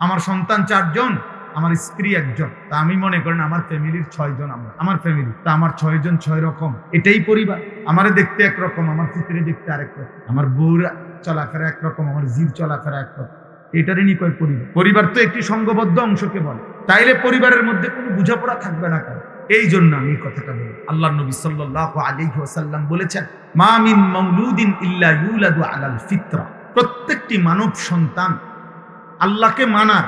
আমার সন্তান 4 জন, আমার স্ত্রী 1 জন, তা আমি মনে করেন আমার ফ্যামিলির 6 জন, আমার ফ্যামিলি, তা আমার 6 জন 6 রকম, এটাই পরিবার। আমারে দেখতে একরকম, আমার পুত্রে দেখতে আরেক রকম, আমার বউর চলাফেরা একরকম, আমার জির চলাফেরা একরকম, এটারই নি কয় পরিবার। পরিবার তো একটি সংঘবদ্ধ অংশকে বলে। তাইলে পরিবারের মধ্যে কোনো বোঝাপড়া থাকবে না কেন? এই জন্য আমি কথাটা বলি। আল্লাহর নবী সাল্লাল্লাহু আলাইহি ওয়াসাল্লাম বলেছেন, মা মিন মাউলুদিন ইল্লা ইউলাদু আলাল ফিতরা। প্রত্যেকটি মানব সন্তান আল্লাহকে মানার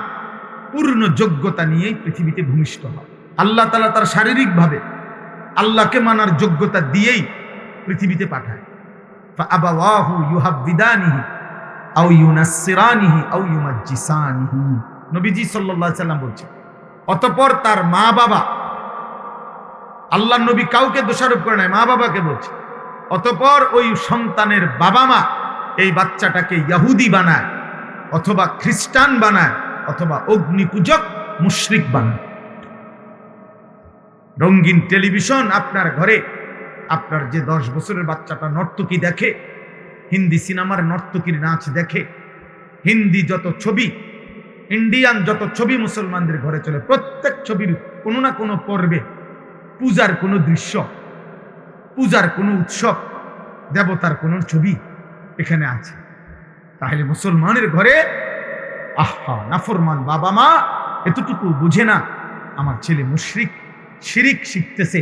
পূর্ণ যোগ্যতা নিয়েই পৃথিবীতে ভূমিষ্ঠ হয়। আল্লাহ তাআলা তার শারীরিকভাবে আল্লাহকে মানার যোগ্যতা দিয়েই পৃথিবীতে পাঠায়। ফাআবাওয়াহু ইউহাব্বিদানিহি আও ইউনাসসিরানিহি আও ইউমাজ্জিসানিহি। নবীজি সাল্লাল্লাহু আলাইহি সাল্লাম বলছেন, অতঃপর তার মা বাবা, আল্লাহর নবী কাউকে দোষারোপ করে নাই, মা বাবাকে বলছে, অতঃপর ওই সন্তানের বাবা মা এই বাচ্চাটাকে ইহুদি বানায়, অথবা খ্রিস্টান বানায়, অথবা অগ্নিপূজক মুশরিক বানায়। রঙিন টেলিভিশন আপনার ঘরে, আপনার যে 10 বছরের বাচ্চাটা নর্তকী দেখে, হিন্দি সিনেমার নর্তকীর নাচ দেখে, হিন্দি যত ছবি, ইন্ডিয়ান যত ছবি মুসলমানদের ঘরে চলে, প্রত্যেক ছবির কোনো না কোনো পর্বে পূজার কোনো দৃশ্য, পূজার কোনো উৎসব, দেবতার কোনো ছবি এখানে আছে। তাহলে মুসলমানের ঘরে আহা নাফরমান বাবা মা এতটুকু বুঝে না, আমার ছেলে মুশরিক, শিরিক শিখতেছে,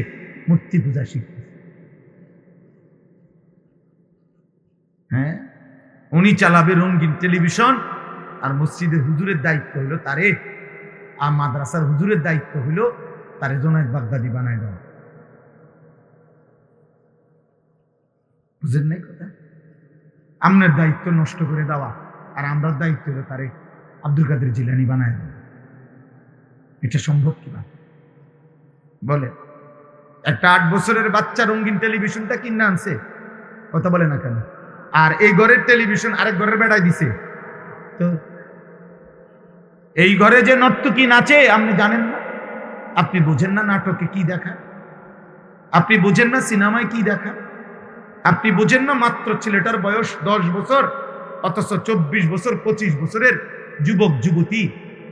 মূর্তি পূজা শিখতেছে। হ্যাঁ, উনি চালাবে রঙিন টেলিভিশন, আর মসজিদের হুজুরের দায়িত্ব হইল তারে, আর মাদ্রাসার হুজুরের দায়িত্ব হইল তারে জোনায়েদ বাগদাদি বানায় দেওয়া। বুঝেন নাই কথা? আপনার দায়িত্ব নষ্ট করে দেওয়া, আর আমরা দায়িত্ব হলো তারে আব্দুল কাদের জিলানী বানায় দেওয়া। এটা সম্ভব কিনা বলে? একটা 8 বছরের বাচ্চা রঙিন টেলিভিশনটা কিনে আনছে, কথা বলে না কেন? আর এই ঘরের টেলিভিশন আরেক ঘরের বেড়ায় দিছে। তো এই ঘরে যে নর্তকী নাচে আপনি জানেন না? আপনি বুঝেন না নাটকে কি দেখা? আপনি বুঝেন না সিনেমায় কি দেখা? আপনি বুঝেন না মাত্র ছেলেটার বয়স 10 বছর, অথচ 24 বছর 25 বছরের যুবক যুবতী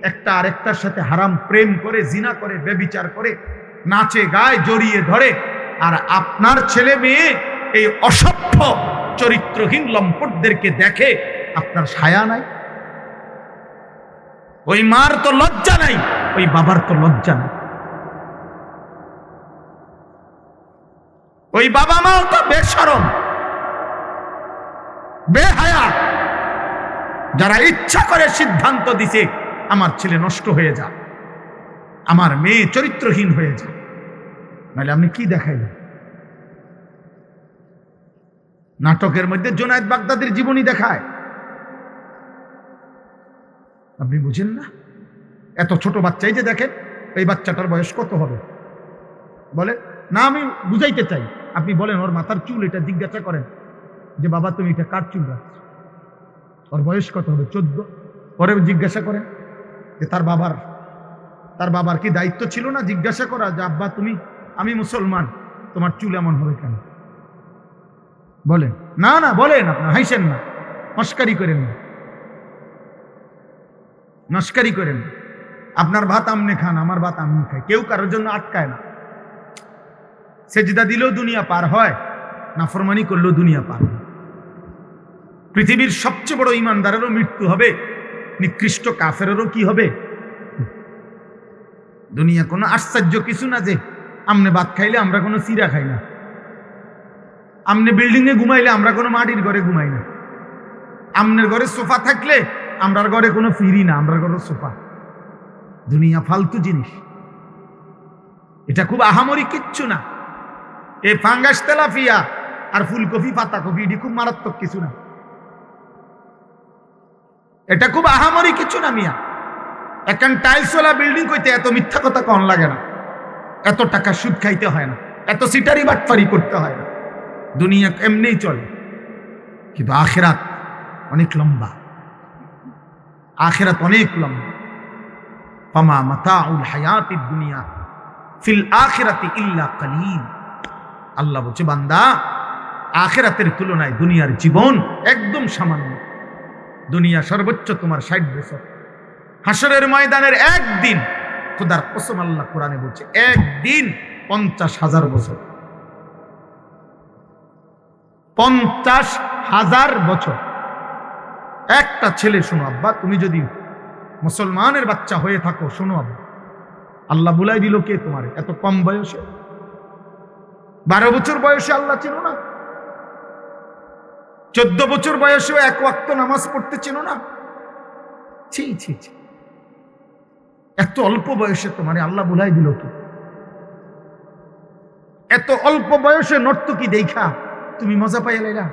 একটা আরেকটার সাথে হারাম প্রেম করে, জিনা করে, ব্যভিচার করে, নাচে গায়, জড়িয়ে ধরে। আর আপনার ছেলে মেয়ে এই অসভ্য চরিত্রহীন লম্পটদেরকে দেখে, আপনার ছায়া নাই? ওই মার তো লজ্জা নাই, ওই বাবার তো লজ্জা নাই, ওই বাবা মাও তো বেশরম, বেহায়া, যারা ইচ্ছা করে সিদ্ধান্ত দিছে আমার ছেলে নষ্ট হয়ে যা, আমার মেয়ে চরিত্রহীন হয়ে যা। নাহলে আপনি কি দেখাইলেন? নাটকের মধ্যে জোনায়েদ বাগদাদির জীবনী দেখায়, আপনি বুঝেন না? এত ছোট বাচ্চাই যে দেখেন, এই বাচ্চাটার বয়স কত হবে বলে না? আমি বুঝাইতে চাই, আপনি বলেন ওর মাথার চুল এটা জিজ্ঞাসা করেন যে বাবা তুমি এটা কার চুল রাখছো, ওর বয়স কত হবে? 14। পরে জিজ্ঞাসা করেন যে তার বাবার কি দায়িত্ব ছিল না জিজ্ঞাসা করা যে আব্বা তুমি, আমি মুসলমান, তোমার চুল এমন হবে কেন? বলেন না? না বলেন, আপনার হাসেন না, মস্কারি করেন না, নস্কারি করেন। আপনার ভাত আমনে খান, আমার ভাত আমি খাই, কেউ কারোর জন্য আটকায় না। সেজদা দিলেও দুনিয়া পার হয়, নাফরমানি করলেও দুনিয়া পার হয়। পৃথিবীর সবচেয়ে বড় ইমানদারেরও মৃত্যু হবে, নিকৃষ্ট কাফেরেরও কি হবে? দুনিয়া কোনো আশ্চর্য কিছু না যে আমনে ভাত খাইলে আমরা কোনো চিরা খাই না, আমনে বিল্ডিং এ ঘুমাইলে আমরা কোনো মাটির ঘরে ঘুমাই না, আমনের ঘরে সোফা থাকলে আমরার ঘরে কোনো ফিরি না, আমরার ঘরে সোফা। দুনিয়া ফালতু জিনিস, এটা খুব আহামরি কিচ্ছু না। এই ফাঙ্গাস তেলাপিয়া আর ফুলকপি পাতাকপি এটি খুব মারাত্মক কিছু না, এটা খুব আহামরি কিছু না মিয়া। এখন টাইলসওয়ালা বিল্ডিং কইতে এত মিথ্যা কথা কন লাগে না, এত টাকা সুদ খাইতে হয় না, এত সিটারি বাটপারি করতে হয় না, দুনিয়া এমনিই চলে। কিন্তু আখিরাত অনেক লম্বা, আখিরাত অনেক লম্বা। ফামা মাতাউল হায়াতিদ দুনিয়া ফিল আখিরাতি ইল্লা কালিল। আল্লাহ বলছে বান্দা, আখিরাতের তুলনায় দুনিয়ার জীবন একদম সামান্য। দুনিয়া সর্বোচ্চ তোমার 60 বছর, হাসরের ময়দানের একদিন, খোদার কসম আল্লাহ কোরআনে বলছে একদিন 50,000 বছর, 50,000 বছর। একটা ছেলে, শোনো আব্বা, তুমি যদি মুসলমানের বাচ্চা হয়ে থাকো, শোনো আব্বা, আল্লাহ বুলাই দিল কে তোমার এত কম বয়সে? 12 বছর বয়সে আল্লাহ চেনো না? 14 বছর বয়সেও 1 ওয়াক্ত নামাজ পড়তে চেনো না? ছি ছি ছি, এত অল্প বয়সে তোমার আল্লাহ বুলাই দিল কি? এত অল্প বয়সে নর্তকী দেখা তুমি মজা পাইয়া লাইলা?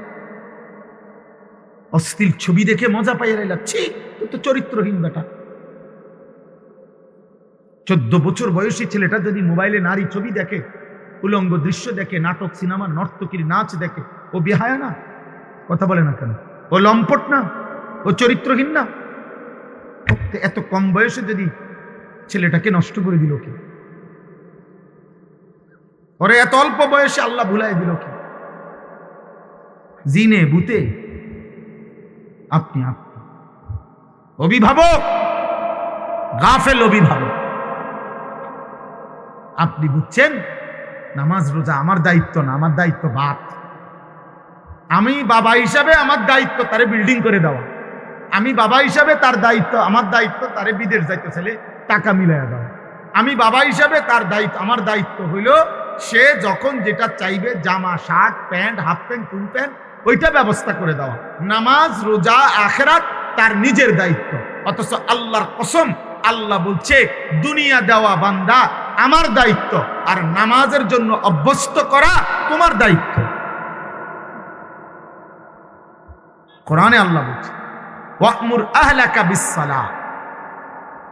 অশ্লীল ছবি দেখে মজা পাইয়া লাইলা? ছি, তো চরিত্রহীন বেটা। 14 বছর বয়সী ছেলেটা যদি মোবাইলে নারী ছবি দেখে, উলঙ্গ দৃশ্য দেখে, নাটক সিনেমা নর্তকীর নাচ দেখে, ও বেহায়া না? কথা বলে না কেন? ও লম্পট না? ও চরিত্রহীন না? এত কম বয়সে যদি ছেলেটাকে নষ্ট করে দিল কি? ওরে এত অল্প বয়সে আল্লাহ ভুলাই দিল কি? জিনে ভূতে আপনি অভিভাবক, গাফেল অভিভাবক। আপনি বুঝছেন নামাজ রোজা আমার দায়িত্ব না, আমার দায়িত্ব বাপ। আমি বাবা হিসাবে আমার দায়িত্ব তারে বিল্ডিং করে দেওয়া। আমি বাবা হিসাবে তার দায়িত্ব, আমার দায়িত্ব তারে বিদেশ যাইতে ছেলে টাকা মিলাইয়া দেওয়া। আমি বাবা হিসাবে তার দায়িত্ব, আমার দায়িত্ব হইল সে যখন যেটা চাইবে, জামা, shirt, pant, half pant, full pant, ওইটা ব্যবস্থা করে দেওয়া। নামাজ রোজা আখিরাত তার নিজের দায়িত্ব। অথচ আল্লাহর কসম, আল্লাহ বলছে দুনিয়া দেওয়া বান্দা আমার দায়িত্ব, আর নামাজের জন্য অভ্যস্ত করা তোমার দায়িত্ব। কোরআনে আল্লাহ বলছে ওয়া'মুর আহলাকা বিস-সালাহ,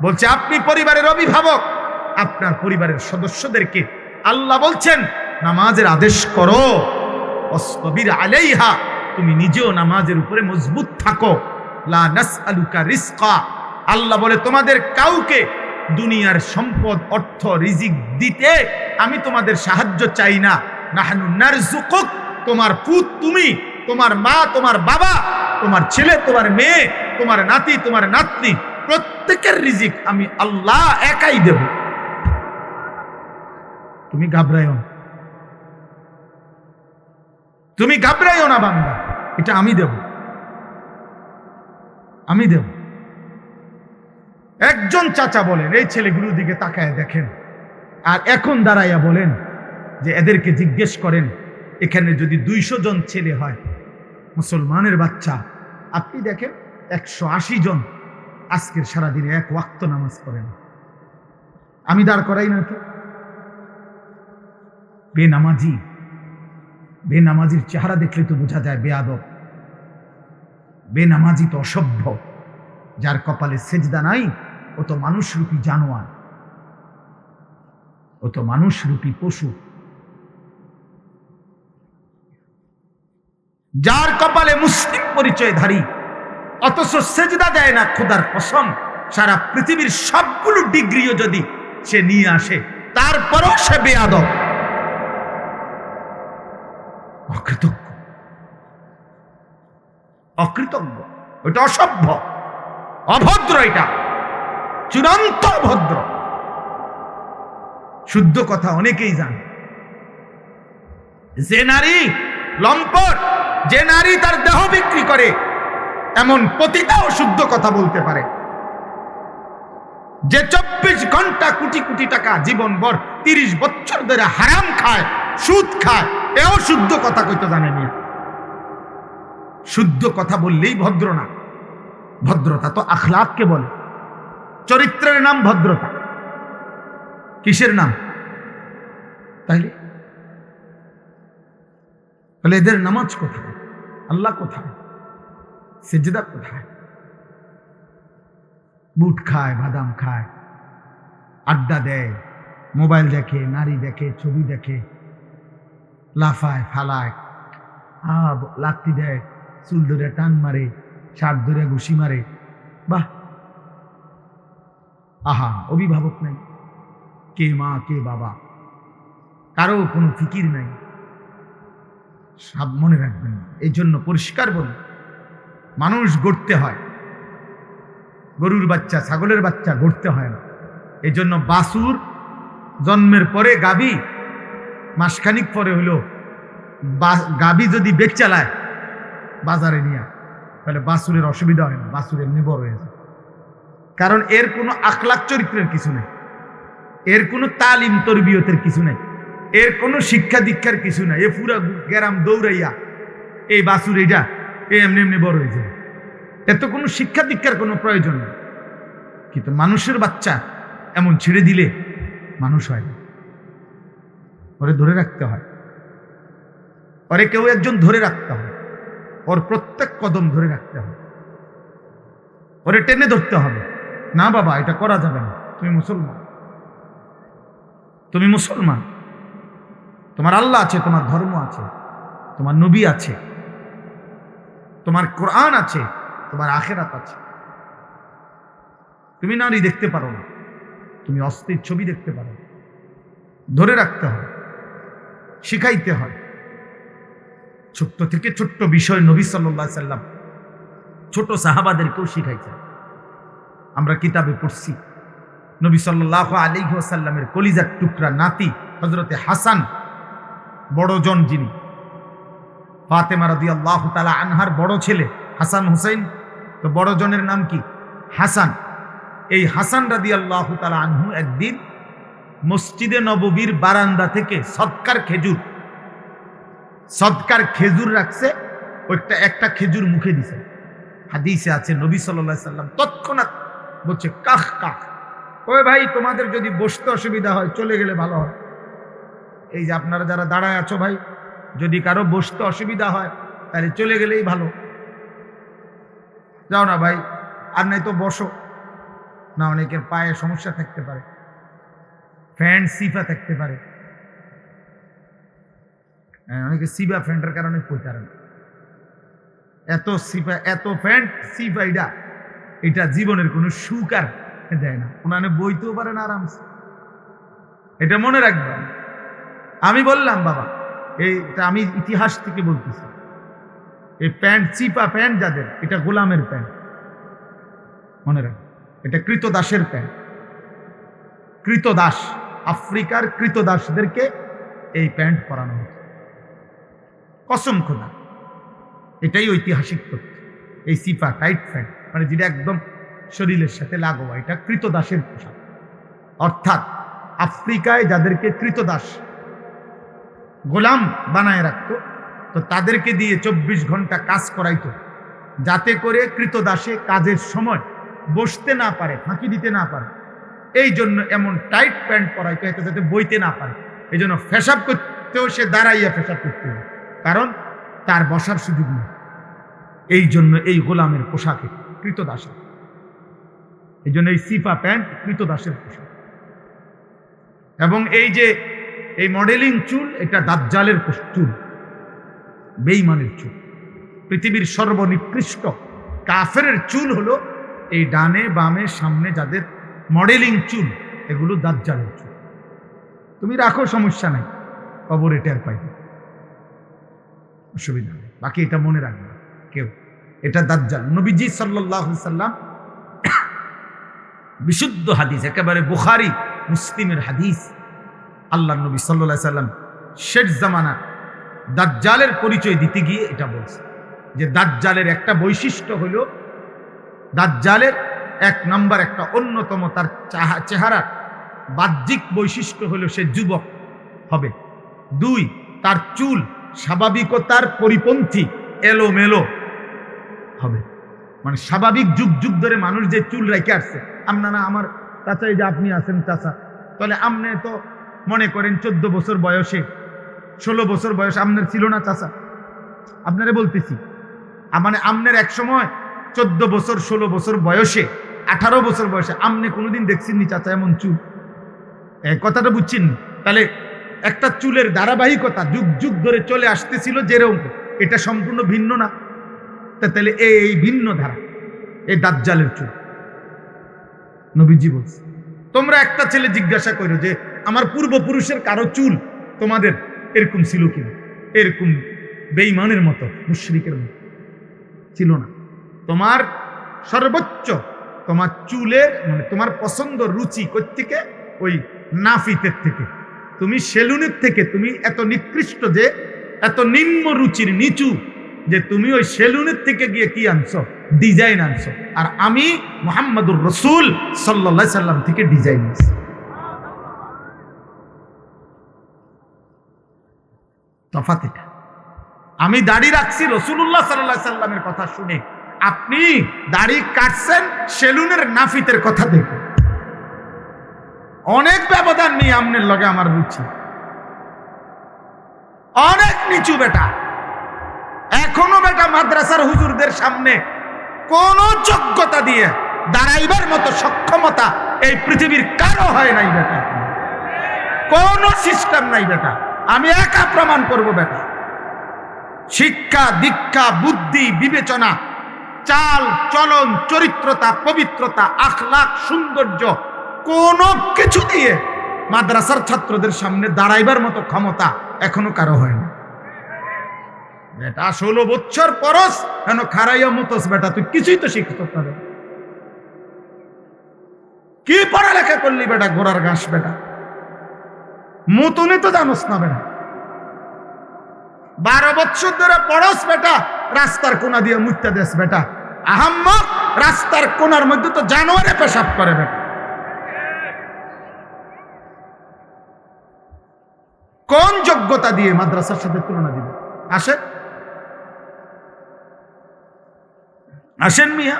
বলছে আপনি পরিবারের অভিভাবক, আপনার পরিবারের সদস্যদেরকে আল্লাহ বলছেন নামাজের আদেশ করো। ওয়াসতাবির আলাইহা, তুমি নিজেও নামাজের উপরে মজবুত থাকো। লা নাসআলুকা রিজকা, আল্লাহ বলে তোমাদের কাউকে দুনিয়ার সম্পদ, অর্থ, রিজিক দিতে আমি তোমাদের সাহায্য চাই না। নাহনু নারযুকুক, তোমার পুত তুমি, তোমার মা, তোমার বাবা, তোমার ছেলে, তোমার মেয়ে, তোমার নাতি, তোমার নাতনি, প্রত্যেকের রিজিক আমি আল্লাহ একাই দেব। তুমি ঘাবড়াইও না, তুমি ঘাবড়াইও না বান্দা, এটা আমি দেব, আমি দেব। একজন চাচা বলেন, এই ছেলেগুলোর দিকে তাকায় দেখেন, আর এখন দাঁড়াইয়া বলেন যে এদেরকে জিজ্ঞেস করেন এখানে যদি 200 জন ছেলে হয় মুসলমানের বাচ্চা, আপনি দেখেন 180 জন আজকের সারাদিনে 1 ওয়াক্ত নামাজ পড়েন। আমি দাঁড় করাই না তো? বেনামাজির চেহারা দেখলে তো বোঝা যায় বেয়াদব। বেনামাজি তো অসভ্য, যার কপালে সেজদা নাই ও তো মানুষরূপী জানোয়ার, ও তো মানুষরূপী পশু। যার কপালে মুসলিম পরিচয়ধারী অথচ সেজদা দেয় না, খোদার কসম সারা পৃথিবীর সবগুলো ডিগ্রিও যদি সে নিয়ে আসে তারপরও সে বেয়াদব, অকৃতজ্ঞ, ওটা অসভ্য, অভদ্র, এটা চূড়ান্ত অভদ্র। শুদ্ধ কথা অনেকেই জানে। যে নারী লম্পট, যে নারী তার দেহ বিক্রি করে, এমন পতিতাও শুদ্ধ কথা বলতে পারে। যে 24 ঘন্টা কোটি কোটি টাকা জীবনভর 30 বছর ধরে হারাম খায়, সুদ খায়, এও শুদ্ধ কথা কইতে জানে না। শুদ্ধ কথা বললেই ভদ্র না। ভদ্রতা তো আখলাককে বলে, চরিত্রের নাম ভদ্রতা। কিসের নাম? তাইলে এদের নামাজ কোথায়? আল্লাহ কোথায়? সেজদা কোথায়? বুট খায়, বাদাম খায়, আড্ডা দেয়, মোবাইল দেখে, নারী দেখে, ছবি দেখে, লাফায়, ফালায়, লাত্তি দেয়, চুল ধরে টান মারে, শার্ট ধরে ঘুষি মারে। বাহ, আহা, অভিভাবক নাই, কে মা কে বাবা, কারো কোনো ফিকির নাই। সব মনে রাখবেন, এই জন্য পরিষ্কার বলি, মানুষ গড়তে হয়, গরুর বাচ্চা, ছাগলের বাচ্চা গড়তে হয় না। এই জন্য বাছুর জন্মের পরে গাভী মাসখানিক পরে হলো গাভী যদি বেচ চালায় বাজারে নিয়ে, তাহলে বাছুরের অসুবিধা হয় না, বাছুর এমনি বড় হয়ে যায়। কারণ এর কোনো আখলাক চরিত্রের কিছু নেই, এর কোনো তালিম তরবিয়তের কিছু নেই, এর কোনো শিক্ষা দীক্ষার কিছু নাই। এ পুরা গ্রাম দৌড়াইয়া এই বাছুর এইটা এমনি এমনি বড় হয়ে যায়, এত কোনো শিক্ষা দীক্ষার কোনো প্রয়োজন নেই। কিন্তু মানুষের বাচ্চা এমন ছেড়ে দিলে মানুষ হয় না, ওরে ধরে রাখতে হয়, ওরে কেউ একজন ধরে রাখতে হয়, ওর প্রত্যেক কদম ধরে রাখতে হবে, ওরে টেনে ধরতে হবে। না বাবা, এটা করা যাবে না, তুমি মুসলমান, তুমি মুসলমান, তোমার আল্লাহ আছে, তোমার ধর্ম আছে, তোমার নবী আছে, তোমার কোরআন আছে, তোমার আখিরাত আছে। তুমি নারী দেখতে পারো না, তুমি অস্থির ছবি দেখতে পারো, ধরে রাখতে হয়, শিখাইতে হয়। ছোট্ট থেকে ছোট্ট বিষয় নবী সাল্লাল্লাহু আলাইহি সাল্লাম ছোট সাহাবাদেরকেও শিখাইছেন। আমরা কিতাবে পড়ছি নবী সাল্লাল্লাহু আলাইহি ওয়াসাল্লামের কলিজার টুকরা নাতি হযরতে হাসান, বড়জন যিনি, ফাতেমা রাদিয়াল্লাহু তাআলা আনহার বড় ছেলে হাসান হুসাইন, তো বড়জনের নাম কি? হাসান। এই হাসান রাদিয়াল্লাহু তাআলা আনহু একদিন মসজিদে নববীর বারান্দা থেকে সদকার খেজুর রাখছে, ওইটা একটা খেজুর মুখে দিছে। হাদিসে আছে নবী সাল্লাল্লাহু আলাইহি সাল্লাম তৎক্ষণাৎ বলছে, কাখ কাখ, ওই ভাই তোমাদের যদি বসতে অসুবিধা হয় চলে গেলে ভালো হয়। এই যে আপনারা যারা দাঁড়ায় আছো ভাই, যদি কারো বসতে অসুবিধা হয় তাহলে চলে গেলেই ভালো, যাও না ভাই, আর নাই তো বসো না। অনেকের পায়ে সমস্যা থাকতে পারে, ফ্যান সিফা থাকতে পারে, অনেকে সিবা ফ্যান্টের কারণে পড়তে না। এত সিফা, এত ফ্যান্ট সিফা, এটা জীবনের কোনো সুখ আর দেয় না, ওনানে বইতেও পারে না আরামসে। এটা মনে রাখবেন। আমি বললাম বাবা, এইটা আমি ইতিহাস থেকে বলতেছি, এই প্যান্ট চিপা প্যান্ট যাদের, এটা গোলামের প্যান্ট, মনে রাখ, এটা কৃতদাসের প্যান্ট। কৃতদাস, আফ্রিকার কৃতদাসদেরকে এই প্যান্ট পরানো হতো, কসম খোদা, এটাই ঐতিহাসিক তথ্য। এই সিপা টাইট প্যান্ট মানে যেটা একদম শরীরের সাথে লাগোয়া, এটা কৃতদাসের পোশাক। অর্থাৎ আফ্রিকায় যাদেরকে কৃতদাস গোলাম বানায় রাখতো, তো তাদেরকে দিয়ে 24 ঘন্টা কাজ করাইতো, যাতে করে কৃতদাসে কাজের সময় বসতে না পারে, ফাঁকি দিতে না পারে। এই জন্য এমন টাইট প্যান্ট পরাইতো যাতে বইতে না পারে। এই জন্য পেশাব করতেও সে দাঁড়াইয়া পেশাব করতে হবে, কারণ তার বসার সুযোগ নেই। এই জন্য এই গোলামের পোশাকে কৃতদাসের, এই জন্য এই সিফা প্যান্ট কৃতদাসের পোশাক। এবং এই যে এই মডেলিং চুল, এটা দাজ্জালের চুল, বেঈমানের চুল। পৃথিবীর সর্বনিকৃষ্ট কাফেরের চুল হলো এই ডানে বামে সামনে যাদের মডেলিং চুল, এগুলো দাজ্জালের চুল। তুমি রাখো, সমস্যা নাই, কবরে টের পাইবে, অসুবিধা নেই। বাকি এটা মনে রাখবে কেউ, এটা দাজ্জাল। নবীজি সাল্লাল্লাহু আলাইহি সাল্লাম বিশুদ্ধ হাদিস, একেবারে বুখারী মুসলিমের হাদিস, আল্লাহ নবী সাল্লাল্লাহু আলাইহি সাল্লাম শেষ জামানা দাজ্জালের পরিচয় দিতে গিয়ে এটা বলছে যে দাজ্জালের একটা বৈশিষ্ট্য হলো, দাজ্জালের এক নাম্বার, একটা অন্যতম তার চেহারা বাহ্যিক বৈশিষ্ট্য হলো সে যুবক হবে। 2, তার চুল স্বাভাবিকতার পরিপন্থী এলোমেলো হবে। মানে স্বাভাবিক যুগ যুগ ধরে মানুষ যে চুল রেখে আসছে, আপনারা আমার চাচা, এই যে আপনি আছেন চাচা, তাহলে আপনি তো মনে করেন 14 বছর বয়সে, 16 বছর বয়স আপনার ছিল না চাচা? আপনারা বলতেছি, মানে আপনার এক সময় 14 বছর 16 বছর বয়সে, 18 বছর বয়সে আপনি কোনোদিন দেখছেন নি চাচা এমন চুল? কথাটা বুঝছেন? তাহলে একটা চুলের ধারাবাহিকতা যুগ যুগ ধরে চলে আসতেছিল যেরকম, এটা সম্পূর্ণ ভিন্ন না? তাহলে এই ভিন্ন ধারা, এই দাজ্জালের চুল। নবীজি বলছে, তোমরা একটা ছেলে জিজ্ঞাসা করো যে আমার পূর্বপুরুষের কারো চুল তোমাদের এরকম ছিল কিনা? এরকম বেঈমানের মতো, মুশরিকের মতো ছিল না। তোমার সর্বোচ্চ তোমার চুলের মানে তোমার পছন্দ রুচি থেকে ওই নাফিতের থেকে, তুমি সেলুনের থেকে তুমি এত নিকৃষ্ট যে এত নিম্ন রুচির নিচু যে তুমি ওই সেলুনের থেকে গিয়ে কি আনছো, ডিজাইন আনছো। আর আমি মুহাম্মদুর রাসূল সাল্লাল্লাহু আলাইহি সাল্লাম থেকে ডিজাইন আনছি। তফাৎ এটা। আমি দাড়ি রাখছি রাসূলুল্লাহ সাল্লাল্লাহু আলাইহি সাল্লামের কথা শুনে, আপনি দাড়ি কাটছেন সেলুনের নাফিতের কথা দেখে। অনেক ব্যবধান নেই আমনের লগে আমার রুচি, অনেক নিচু বেটা। এখনো বেটা মাদ্রাসার হুজুরদের সামনে কোন যোগ্যতা দিয়ে দাঁড়াইবার মতো সক্ষমতা এই পৃথিবীর কারো হয় নাই বেটা, কোন সিস্টেম নাই বেটা। আমি একা প্রমাণ করব বেটা। শিক্ষা দীক্ষা বুদ্ধি বিবেচনা চাল চলন চরিত্রতা পবিত্রতা আখলাক সৌন্দর্য কোন কিছু দিয়ে মাদ্রাসার ছাত্রদের সামনে দাঁড়াইবার মতো ক্ষমতা এখনো কারো হয় না বেটা। 16 বছর পরস কেন খারাইয়া মতস বেটা, তুই কিছুই তো শিখতে পারে। কি পড়ালেখা করলি বেটা, গোড়ার ঘাস বেটা, মতনে তো জানোস না বেটা। 12 বছর ধরে পড়স বেটা, রাস্তার কোনা দিয়ে মুইতা দেশ বেটা। আহাম্মক, রাস্তার কোনার মধ্যে তো জানোয়ারে পেশাব করে বেটা। কোন যোগ্যতা দিয়ে মাদ্রাসার সাথে তুলনা দিবে? আসেন আসেন মিয়া।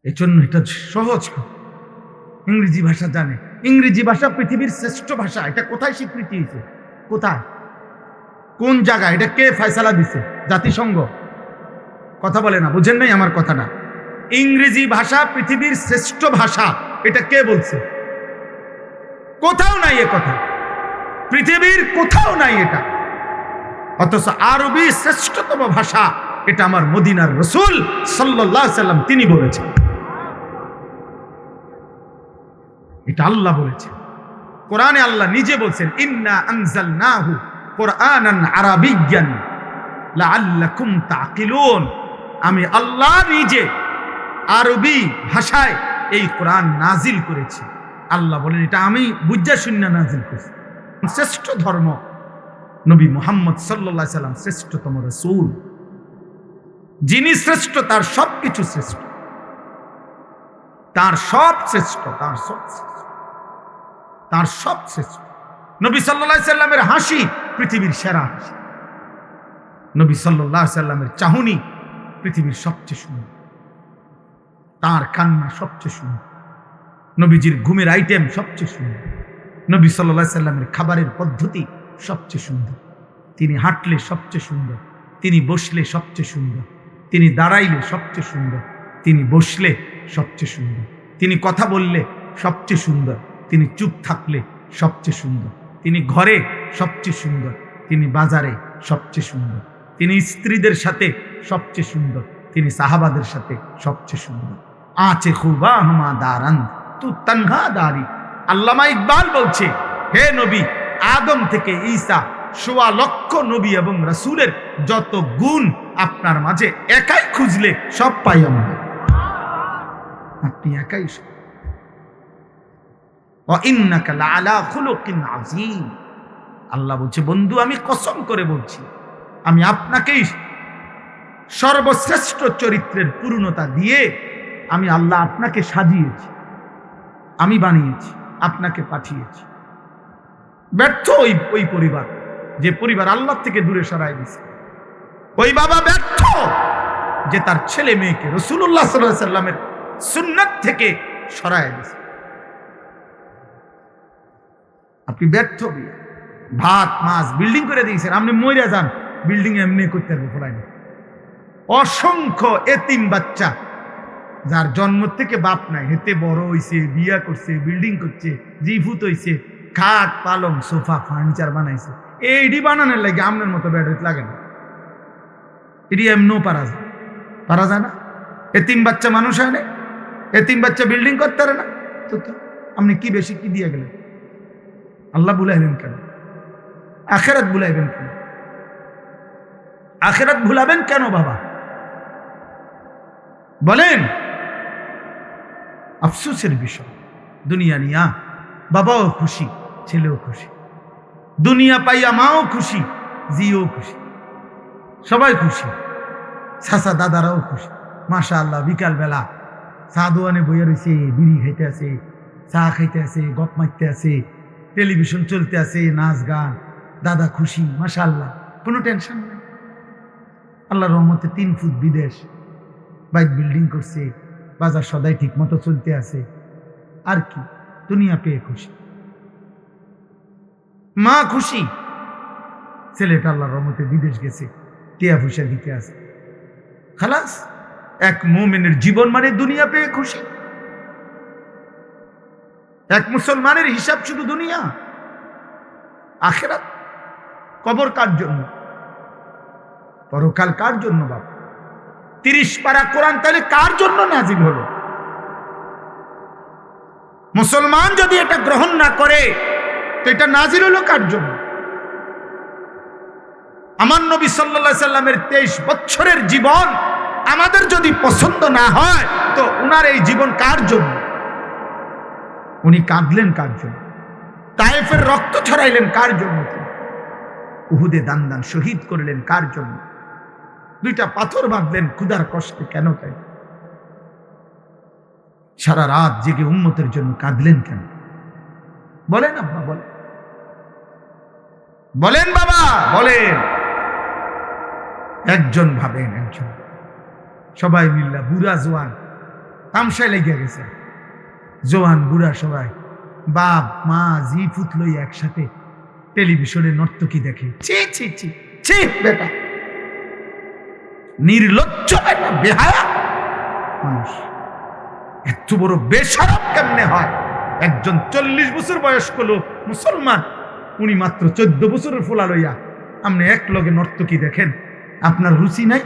এই জন্য এটা সহজ। ইংরেজি ভাষা জানে, ইংরেজি ভাষা পৃথিবীর শ্রেষ্ঠ ভাষা। এটা কোথায় স্বীকৃতি হয়েছে? কোথায়, কোন জায়গায়? এটা কে ফয়সালা দিছে? জাতিসংঘ? কথা বলে না, বুঝেন নাই আমার কথাটা। ইংরেজি ভাষা পৃথিবীর শ্রেষ্ঠ ভাষা, এটা কে বলছে? কোথাও নাই এ কথা, পৃথিবীর কোথাও নাই এটা। অথচ আরবি শ্রেষ্ঠতম ভাষা, এটা আমার মদিনার রাসূল সাল্লাল্লাহু আলাইহি সাল্লাম তিনি বলেছেন। এটা আল্লাহ বলেছেন কোরআনে। আল্লাহ নিজে বলছেন, ইন্না আনজালনাহু কুরআনান আরাবিয়্যান লাআল্লাকুম তাকিলুন। আমি আল্লাহ নিজে আরবি ভাষায় এই কোরআন নাজিল করেছি। আল্লাহ বলেন এটা আমি বুঝা শূন্য নাজিল করেছি। শ্রেষ্ঠ ধর্ম নবী মুহাম্মদ সাল্লাল্লাহু আলাইহি সাল্লাম শ্রেষ্ঠতম রাসূল। যিনি শ্রেষ্ঠ তার সবকিছু শ্রেষ্ঠ, তার সব শ্রেষ্ঠ, তার সব শ্রেষ্ঠ, তার সব শ্রেষ্ঠ। নবী সাল্লাল্লাহু আলাইহি সাল্লামের হাসি পৃথিবীর সেরা হাসি। নবী সাল্লাল্লাহু আলাইহি সাল্লামের চাহনি পৃথিবীর সবচেয়ে সুন্দর। তার কান্না সবচেয়ে সুন্দর। নবীজির ঘুমের আইটেম সবচেয়ে সুন্দর। নবী সাল্লাল্লাহু আলাইহি সাল্লামের খাবারের পদ্ধতি সবচেয়ে সুন্দর। তিনি হাঁটলে সবচেয়ে সুন্দর, তিনি বসলে সবচেয়ে সুন্দর, তিনি দাঁড়াইলে সবচেয়ে সুন্দর, তিনি বসলে সবচেয়ে সুন্দর, তিনি কথা বললে সবচেয়ে সুন্দর, তিনি চুপ থাকলে সবচেয়ে সুন্দর, তিনি ঘরে সবচেয়ে সুন্দর, তিনি বাজারে সবচেয়ে সুন্দর, তিনি স্ত্রীদের সাথে সবচেয়ে সুন্দর, তিনি সাহাবাদের সাথে সবচেয়ে সুন্দর। আচে খুবা হামা দারান তু তনহা দারি। আল্লামা ইকবাল বলছে, হে নবী, আদম থেকে ঈসা ১.৫ লক্ষ নবী এবং রাসূলের যত গুণ আপনার মাঝে একাই খুঁজলে সব পাই আমরা। আপনি একাই সব। ওয়া ইন্নাকা লাআলা খুলুকিন আযীম। আল্লাহ বলছে, বন্ধু আমি কসম করে বলছি, আমি আপনাকেই সর্বশ্রেষ্ঠ চরিত্রের পূর্ণতা দিয়ে আমি আল্লাহ আপনাকে সাজিয়েছি, আমি বানিয়েছি, আপনাকে পাঠিয়েছি। ব্যর্থ ওই পরিবার, যে পরিবার আল্লাহ থেকে দূরে সরাই দিছে। ওই বাবা ব্যর্থ যে তার ছেলে মেয়েকে রাসূলুল্লাহ সাল্লাল্লাহু আলাইহি সাল্লামের সুন্নাত থেকে সরাই দিছে। আপনি ব্যর্থ। ভাত মাছ বিল্ডিং করে দিয়েছেন, আপনি মইরা যান, বিল্ডিং এমনি করতে পারবে ফলাই না। অসংখ্য এতিম বাচ্চা যার জন্ম থেকে বাপ নাই, হেতে বড় হইছে, বিয়া করছে, বিল্ডিং করছে, জিফুত হইছে, খাট পালং সোফা ফার্নিচার বানাইছে। এইডি বানানোর লাগে আমনের মতো ব্যাটারি লাগে না। এটি এমনও পারা যায়, পারা যায় না। এতিম বাচ্চা মানুষ হয় না, এতিম বাচ্চা বিল্ডিং করতে পারে না। তো আপনি কি বেশি কি দিয়ে গেলেন? আল্লাহ বুলাইবেন কেন? আখিরাত বুলাইবেন কেন? আখিরাত ভুলাবেন কেন বাবা বলেন? আফসোসের বিষয়, দুনিয়া নিয়া বাবাও খুশি, ছেলেও খুশি, দুনিয়া পাইয়া মাও খুশি, জিও খুশি, সবাই খুশি, চাচা দাদারাও খুশি। মাশাআল্লাহ, বিকাল বেলা চা দোয়ানে বইয়া রয়েছে, বিড়ি খাইতে আছে, চা খাইতে আছে, গপ মারতে আছে, টেলিভিশন চলতে আছে, নাচ গান, দাদা খুশি, মাশাআল্লাহ, কোনো টেনশন নেই। আল্লাহর রহমতে 3 ফুট বিদেশ, বাইক বিল্ডিং করছে, বাজার সদাই ঠিক মতো চলতে আছে, আর কি, দুনিয়া পেয়ে খুশি। মা খুশি, ছেলেটা আল্লাহর রহমতে বিদেশ গেছে, টিয়া পয়সা দিতে আছে, খালাস। এক মুমিনের জীবন মানে দুনিয়া পেয়ে খুশি। এক মুসলমানের হিসাব শুধু দুনিয়া, আখিরাত। কবর কার জন্য? পরকাল কার জন্য বাবা? 30 পারা কোরআন তাহলে কার জন্য নাজিল হলো? মুসলমান যদি এটা গ্রহণ না করে তো এটা নাজিল হলো কার জন্য? আমার নবী সাল্লাল্লাহু আলাইহি সাল্লামের 23 বছরের জীবন আমাদের যদি পছন্দ না হয় তো উনার এই জীবন কার জন্য? উনি কাঁদলেন কার জন্য? তায়েফের রক্ত ছড়াইলেন কার জন্য? উহুদে দান দান শহীদ করলেন কার জন্য? 2টা পাথর বাঁধলেন ক্ষুধার কষ্টে কেন? তাই সারা রাত জেগে উম্মতের জন্য কাঁদলেন কেন? বলেন আব্বা, বলেন, বলেন বাবা, বলেন। একজন ভাবেন, একজন, সবাই মিল্লা, বুড়া জোয়ান তামসায় লেগে গেছে, জোয়ান বুড়া সবাই, বাপ মা জি ফুত লই একসাথে টেলিভিশনে নর্তকী দেখে। ছি ছি ছি ছি বেটা, নির্লজ্জ বেটা, বেহায়া মানুষ, এত বড় বেশরম কেমনে হয়? একজন 40 বছর বয়স্ক লোক মুসলমান, উনি মাত্র 14 বছরের ফোলা লইয়া আপনি এক লগে নর্তকী দেখেন, আপনার রুচি নাই?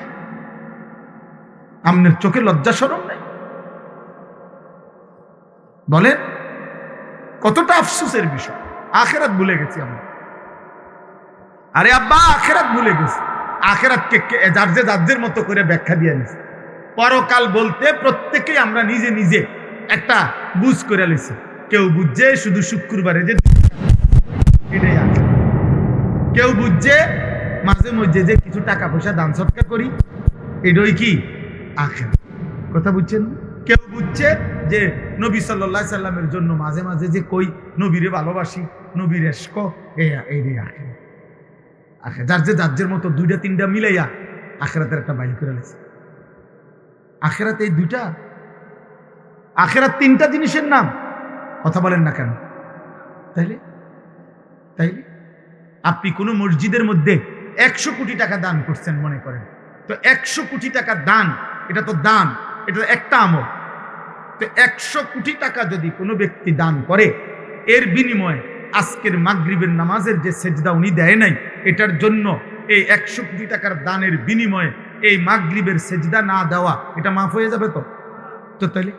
আপনার চোখে লজ্জা শরম নাই? বলেন, কতটা আফসোসের বিষয়। আখিরাত ভুলে গেছি আমরা। আরে আব্বা, আখিরাত ভুলে গেছি। আখিরাতকে যার যে যার মতো করে ব্যাখ্যা দিয়ে নিছে। পরকাল বলতে প্রত্যেকেই আমরা নিজে নিজে একটা বুঝ করে লইছি। কেউ বুঝছে শুধু শুক্রবারে যে এটাই আছে, কেউ বুঝছে মাঝে মধ্যে যে কিছু টাকা পয়সা দান সৎকা করি, এটাই কি আখিরাত। কথা বুঝছেন? কেউ বুঝছে যে নবী সাল্লাল্লাহু আলাইহি সাল্লামের জন্য মাঝে মাঝে যে কই নবীরে ভালোবাসি, নবীর এশক, এই আখিরাত। যার যে যার মতো 2টা 3টা মিলাইয়া আখিরাতের একটা বাইল করে লেছে। আখিরাত এই 2টা, আখিরাত 3টা জিনিসের নাম। কথা বলেন না কেন? তাইলে তাইলে আপনি কোনো মসজিদের মধ্যে 100 কোটি টাকা দান করছেন মনে করেন, তো 100 কোটি টাকা দান, এটা তো দান, এটা একটা আমল। তো 100 কোটি টাকা যদি কোনো ব্যক্তি দান করে, এর বিনিময়ে আজকের মাগরিবের নামাজের যে সেজদা উনি দেয় নাই, এটার জন্য এই 100 কোটি টাকার দানের বিনিময়ে এই মাগরিবের সেজদা না দেওয়া, এটা মাফ হয়ে যাবে তো? তো তাইলে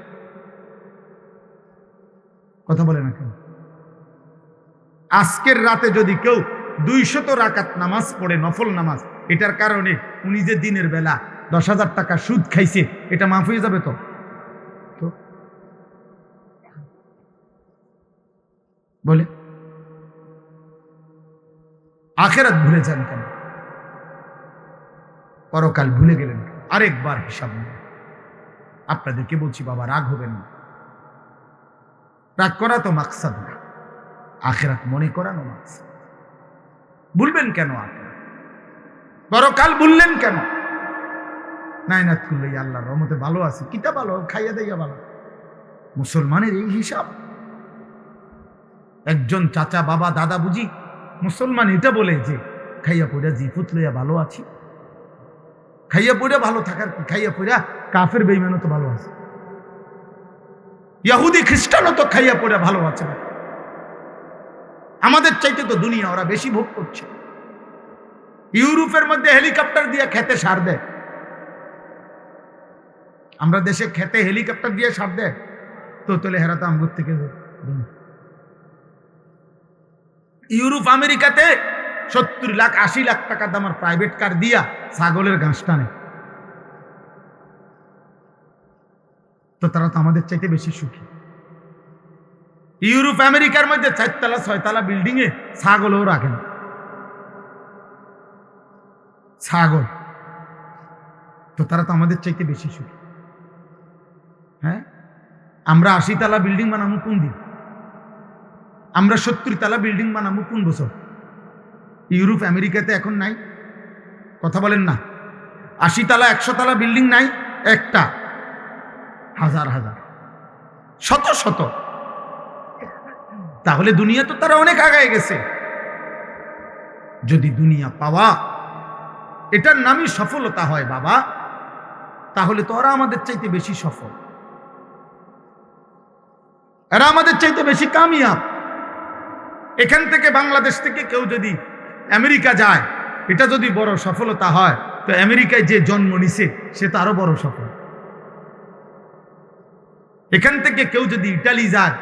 কথা বলে না কেন? আজকের রাতে যদি কেউ 200 রাকাত নামাজ পড়ে, নফল নামাজ, এটার কারণে উনি যে দিনের বেলা 10,000 টাকা সুদ খাইছে, এটা মাফ হয়ে যাবে তো? তো বলে আখিরাত ভুলে যান কেন? পরকাল ভুলে গেলেন? আরেকবার হিসাব নেন। আপনাদেরকে বলছি বাবা, রাগ হবেন না। রাগ করা তো মাকসাদ না, আখিরাত মনে করানো মাকসাদ। ভুলবেন কেন আপনারা? পরকাল ভুললেন কেন? নাইনাত করলে আল্লাহর রহমতে ভালো আছে, কিতা ভালো, খাইয়া দাইয়া ভালো। মুসলমানের এই হিসাব। একজন চাচা, বাবা, দাদা বুঝি মুসলমান এটা বলে যে খাইয়া পড়া জিফুত লইয়া ভালো আছি। খাইয়া পড়া ভালো থাকার কি? খাইয়া পড়া কাফের বেঈমানও তো ভালো আছে, ইহুদি খ্রিস্টানও তো খাইয়া পড়া ভালো আছে না। আমাদের চাইতে তো দুনিয়া ওরা বেশি ভোগ করছে। ইউরোপের মধ্যে হেলিকপ্টার দিয়ে খেতে সার দেয়, আমরা দেশে খেতে হেলিকপ্টার দিয়ে সার দেয় তো তাহলে হেরা তো আমগুর থেকে। ইউরোপ আমেরিকাতে 70 লাখ 80 লাখ টাকা দামের প্রাইভেট কার দিয়া ছাগলের ঘাস টানে। তো তারা তো আমাদের চাইতে বেশি সুখী। ইউরোপ আমেরিকার মধ্যে 4 তলা 6 তলা বিল্ডিং এ ছাগলও রাখেন, ছাগল। তো তারা তো আমাদের চাইতে বেশি সুখী। হ্যাঁ, আমরা 80 তলা বিল্ডিং বানাবো কোন দিন? আমরা 70 তলা বিল্ডিং বানাবো কোন বছর? ইউরোপ আমেরিকাতে এখন নাই, কথা বলেন না। 80 তলা 100 তলা বিল্ডিং নাই, একটা, হাজার হাজার, শত শত। তাহলে দুনিয়া তো তারা অনেক আগায় গেছে। যদি দুনিয়া পাওয়া এটার নামই সফলতা হয় বাবা, তাহলে তো ওরা আমাদের চাইতে বেশি সফল, এরা আমাদের চাইতে বেশি কামিয়াব। এখান থেকে বাংলাদেশ থেকে কেউ যদি আমেরিকা যায়, এটা যদি বড় সফলতা হয়, তো আমেরিকায় যে জন্ম নিছে সে তো আরো বড় সফল। এখান থেকে কেউ যদি ইটালি যায়,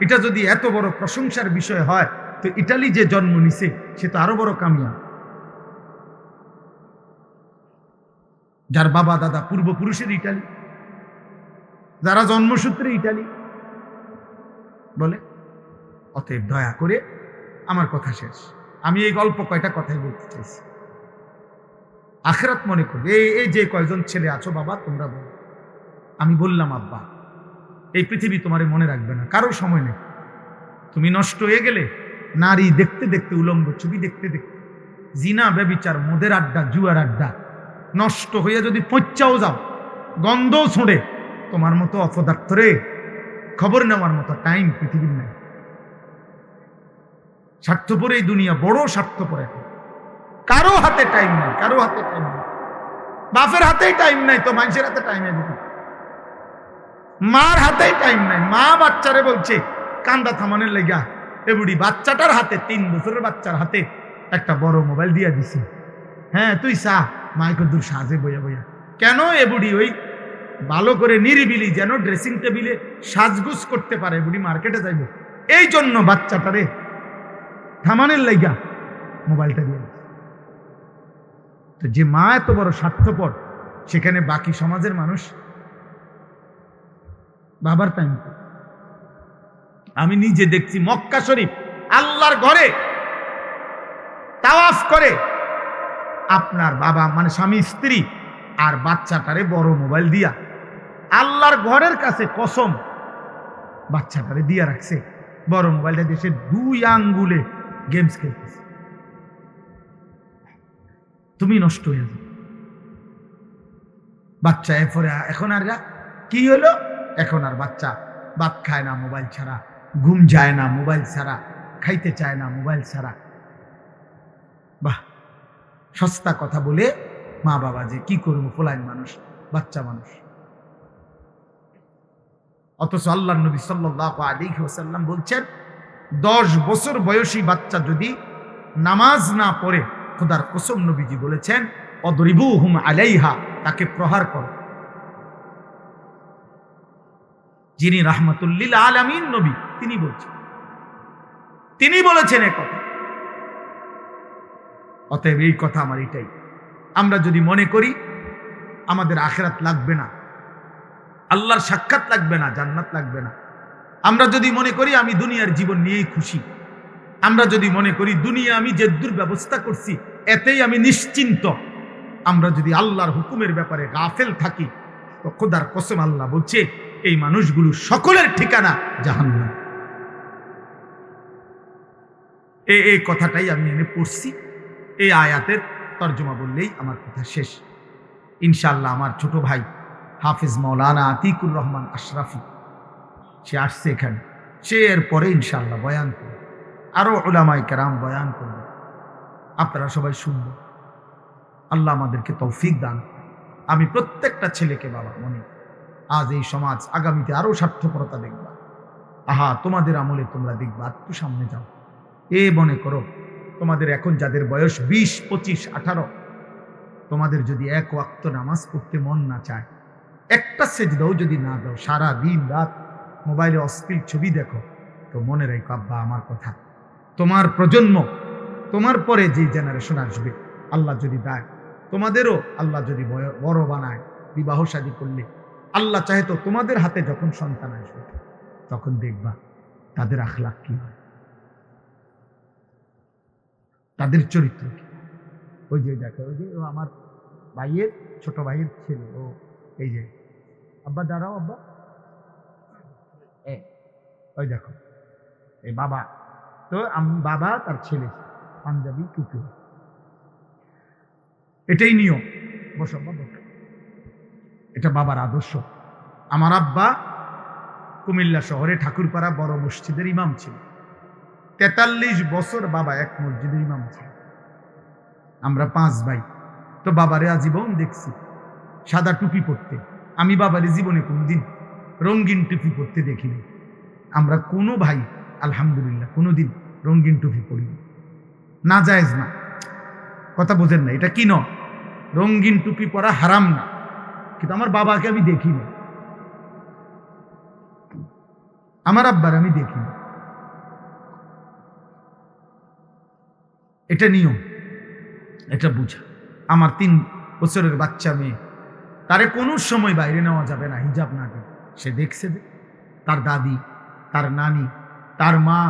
এটা যদি এত বড় প্রশংসার বিষয় হয়, তো ইটালি যে জন্ম নিছে সে তো আরো বড় কামিয়াব। যার বাবা দাদা পূর্বপুরুষের ইটালি, যারা জন্মসূত্রে ইটালি বলে। অতএব দয়া করে, আমার কথা শেষ, আমি এই গল্প কয়টা কথাই বলতে চাইছি। আখিরাত মনে করি। এই যে কয়জন ছেলে আছো বাবা, তোমরা বলো, আমি বললাম আব্বা এই পৃথিবী তোমারে মনে রাখবে না, কারো সময় নেই। তুমি নষ্ট হয়ে গেলে নারী দেখতে দেখতে, উলঙ্গ ছবি দেখতে দেখতে, জিনা ব্যভিচার মদের আড্ডা জুয়ার আড্ডা, নষ্ট হয়ে যদি পচ্চাও যাও, গন্ধও ছুঁড়ে, তোমার মতো অপদার্থরে খবর নেওয়ার মতো টাইম পৃথিবীর নাই। স্বার্থপর এই দুনিয়া, বড় স্বার্থপর। এখন কারো হাতে টাইম নাই, কারো হাতে টাইম নাই। বাপের হাতেই টাইম নাই, তো মানুষের হাতে টাইম আছে। মার হাতেই টাইম নাই। মা বাচ্চারে বলছে কান্দা থামানোর লেগা, এ বুড়ি বাচ্চাটার হাতে, 3 বছরের বাচ্চার হাতে একটা বড় মোবাইল দিয়া দিছে। হ্যাঁ তুই সা মাইকে দূর সাজে বইয়া বইয়া। কেন? এ বুড়ি ওই ভালো করে নিরিবিলি যেন ড্রেসিং টেবিলে সাজগুজ করতে পারে, বুড়ি মার্কেটে যাইব, এই জন্য বাচ্চাটারে থামানোর লেগা মোবাইলটা দিয়ে। তো যে মা এত বড় স্বার্থপর, সেখানে বাকি সমাজের মানুষ বাবার টাইম। আমি নিজে দেখছি মক্কা শরীফ আল্লাহর ঘরে তাওয়াফ করে আপনার বাবা মানে স্বামী স্ত্রী আর বাচ্চাটারে বড় মোবাইল দিয়া আল্লাহর ঘরের কাছে কসম বাচ্চাটারে দিয়া রাখছে, বড় মোবাইলটা দেশে 2 আঙ্গুলে গেমস খেলতেছে। তুমি নষ্ট হয়ে যাবে বাচ্চা। এরপরে এখন আর কি হলো, এখন আর বাচ্চা ভাত খায় না মোবাইল ছাড়া, ঘুম যায় না মোবাইল ছাড়া, খাইতে চায় না মোবাইল ছাড়া। বাহ, সস্তা কথা বলে মা বাবা যে কি করবো, পোলাইন মানুষ, বাচ্চা মানুষ। অথচ আল্লাহর নবী সাল্লাল্লাহু আলাইহি ওয়াসাল্লাম বলছেন, 10 বছর বয়সী বাচ্চা যদি নামাজ না পড়ে, খোদার কসম নবীজি বলেছেন, অদরিবুহুম আলাইহা, তাকে প্রহার করো। যিনি রাহমাতুল লিল আলামিন নবী, তিনি বলছেন, তিনি বলেছেন এ কথা। অতএব এই কথা আমার এটাই, আমরা যদি মনে করি আমাদের আখিরাত লাগবে না, আল্লাহর সাক্ষাৎ লাগবে না, জান্নাত লাগবে না, আমরা যদি মনে করি আমি দুনিয়ার জীবন নিয়েই খুশি, আমরা যদি মনে করি দুনিয়া আমি যে দুর্ব্যবস্থা করছি এতেই আমি নিশ্চিন্ত, আমরা যদি আল্লাহর হুকুমের ব্যাপারে গাফেল থাকি, তো খোদার কসম আল্লাহ বলছে এই মানুষগুলো সকলের ঠিকানা জাহান্নাম। এই কথাটাই আমি এনে পড়ছি, এই আয়াতের তর্জমা বললেই আমার কথা শেষ। ইনশাআল্লাহ আমার ছোট ভাই হাফিজ মাওলানা আতিকুর রহমান আশরাফি, সে আসছে এখানে, সে এরপরে ইনশাআল্লাহ বয়ান করবে, আরো উলামায়ে কেরাম বয়ান করবে, আপনারা সবাই শুনবেন। আল্লাহ আমাদেরকে তৌফিক দান। আমি প্রত্যেকটা ছেলেকে বাবা মনে, আজ এই সমাজ আগামীতে আরো স্বার্থপরতা দেখবা, আহা তোমাদের আমলে তোমরা দেখবা, একটু সামনে যাও। এ মনে করো তোমাদের এখন যাদের বয়স 20, 25, 18, তোমাদের যদি এক ওয়াক্ত নামাজ পড়তে মন না চায়, একটা সেজদাও যদি না দাও, সারা দিন রাত মোবাইলে অশ্লীল ছবি দেখো, তো মনে রেখো আব্বা আমার কথা, তোমার প্রজন্ম তোমার পরে যে জেনারেশন আসবে, আল্লাহ যদি দেয়, তোমাদেরও আল্লাহ যদি বড় বানায়, বিবাহ শাদী করলে আল্লাহ চাহে তো তোমাদের হাতে যখন সন্তান আসবে তখন দেখবা তাদের আখলাক কি হয়, তাদের চরিত্র কি। ওই যে দেখো, ওই যে ও আমার ভাইয়ের ছোট ভাইয়ের ছেলে, ও এই যে আব্বা দাঁড়াও আব্বা, ওই দেখো এই বাবা, তো বাবা তার ছেলে পাঞ্জাবি টুপি, এটাই নিয়ম। বসো বাবা, এটা বাবার আদর্শ। আমার আব্বা কুমিল্লা শহরে ঠাকুরপাড়া বড় মসজিদের ইমাম ছিল, 43 বছর বাবা এক মসজিদের ইমাম ছিল। আমরা 5 ভাই, তো বাবারে আজীবন দেখছি সাদা টুপি পরতে। আমি বাবারে জীবনে কোনদিন রঙিন টুপি পরতে দেখিনি। আমরা কোনো ভাই আলহামদুলিল্লাহ কোনোদিন রঙিন টুপি পরিনি, না জায়েজ না, কথা বোঝেন না, এটা কি ন, রঙিন টুপি পরা হারাম না, কিন্তু আমার বাবাকে আমি দেখিনি, আমার আব্বার আমি দেখিনি। এটা নিয়ম, এটা বুঝা। আমার 3 বছরের বাচ্চা মেয়ে, তারে কোনো সময় বাইরে নেওয়া যাবে না হিজাব না দিয়ে। সে দেখছে তার দাদি, তার নানি, তার মা,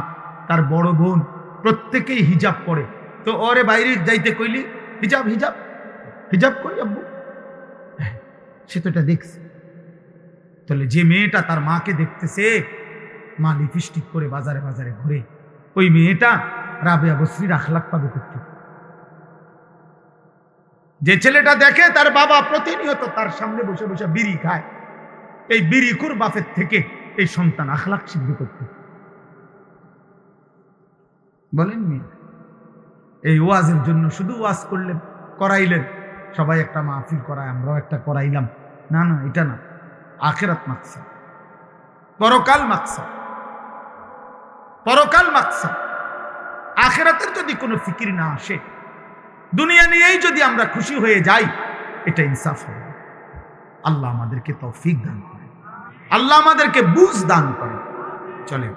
তার বড় বোন প্রত্যেকেই হিজাব পরে, তো ওরে বাইরে যাইতে কইলি হিজাব হিজাব হিজাব কই আব্বু, সে তো এটা দেখছে। তাহলে যে মেয়েটা তার মাকে দেখতেছে, মা লিপস্টিক করে বাজারে বাজারে ঘুরে, ওই মেয়েটা রাবেয়া বসরির আখলাক পাবে করতে। যে ছেলেটা দেখে তার বাবা প্রতিনিয়ত তার সামনে বসে বসে বিড়ি খায়, এই বিড়িখুর বাপের থেকে এই সন্তান আখলাক শিখবে করতে। বলেন মেয়ে, এই ওয়াজের জন্য শুধু ওয়াজ করলেন, করাইলেন, সবাই একটা মাহফিল করায়, আমরাও একটা করাইলাম, না না, এটা না। আখিরাত মাকসাদ, পরকাল মাকসাদ, পরকাল মাকসাদ। আখিরাতের যদি কোনো ফিকির না আসে, দুনিয়া নিয়েই যদি আমরা খুশি হয়ে যাই, এটা ইনসাফ হবে। আল্লাহ আমাদেরকে তৌফিক দান করে, আল্লাহ আমাদেরকে বুঝ দান করে। চলেন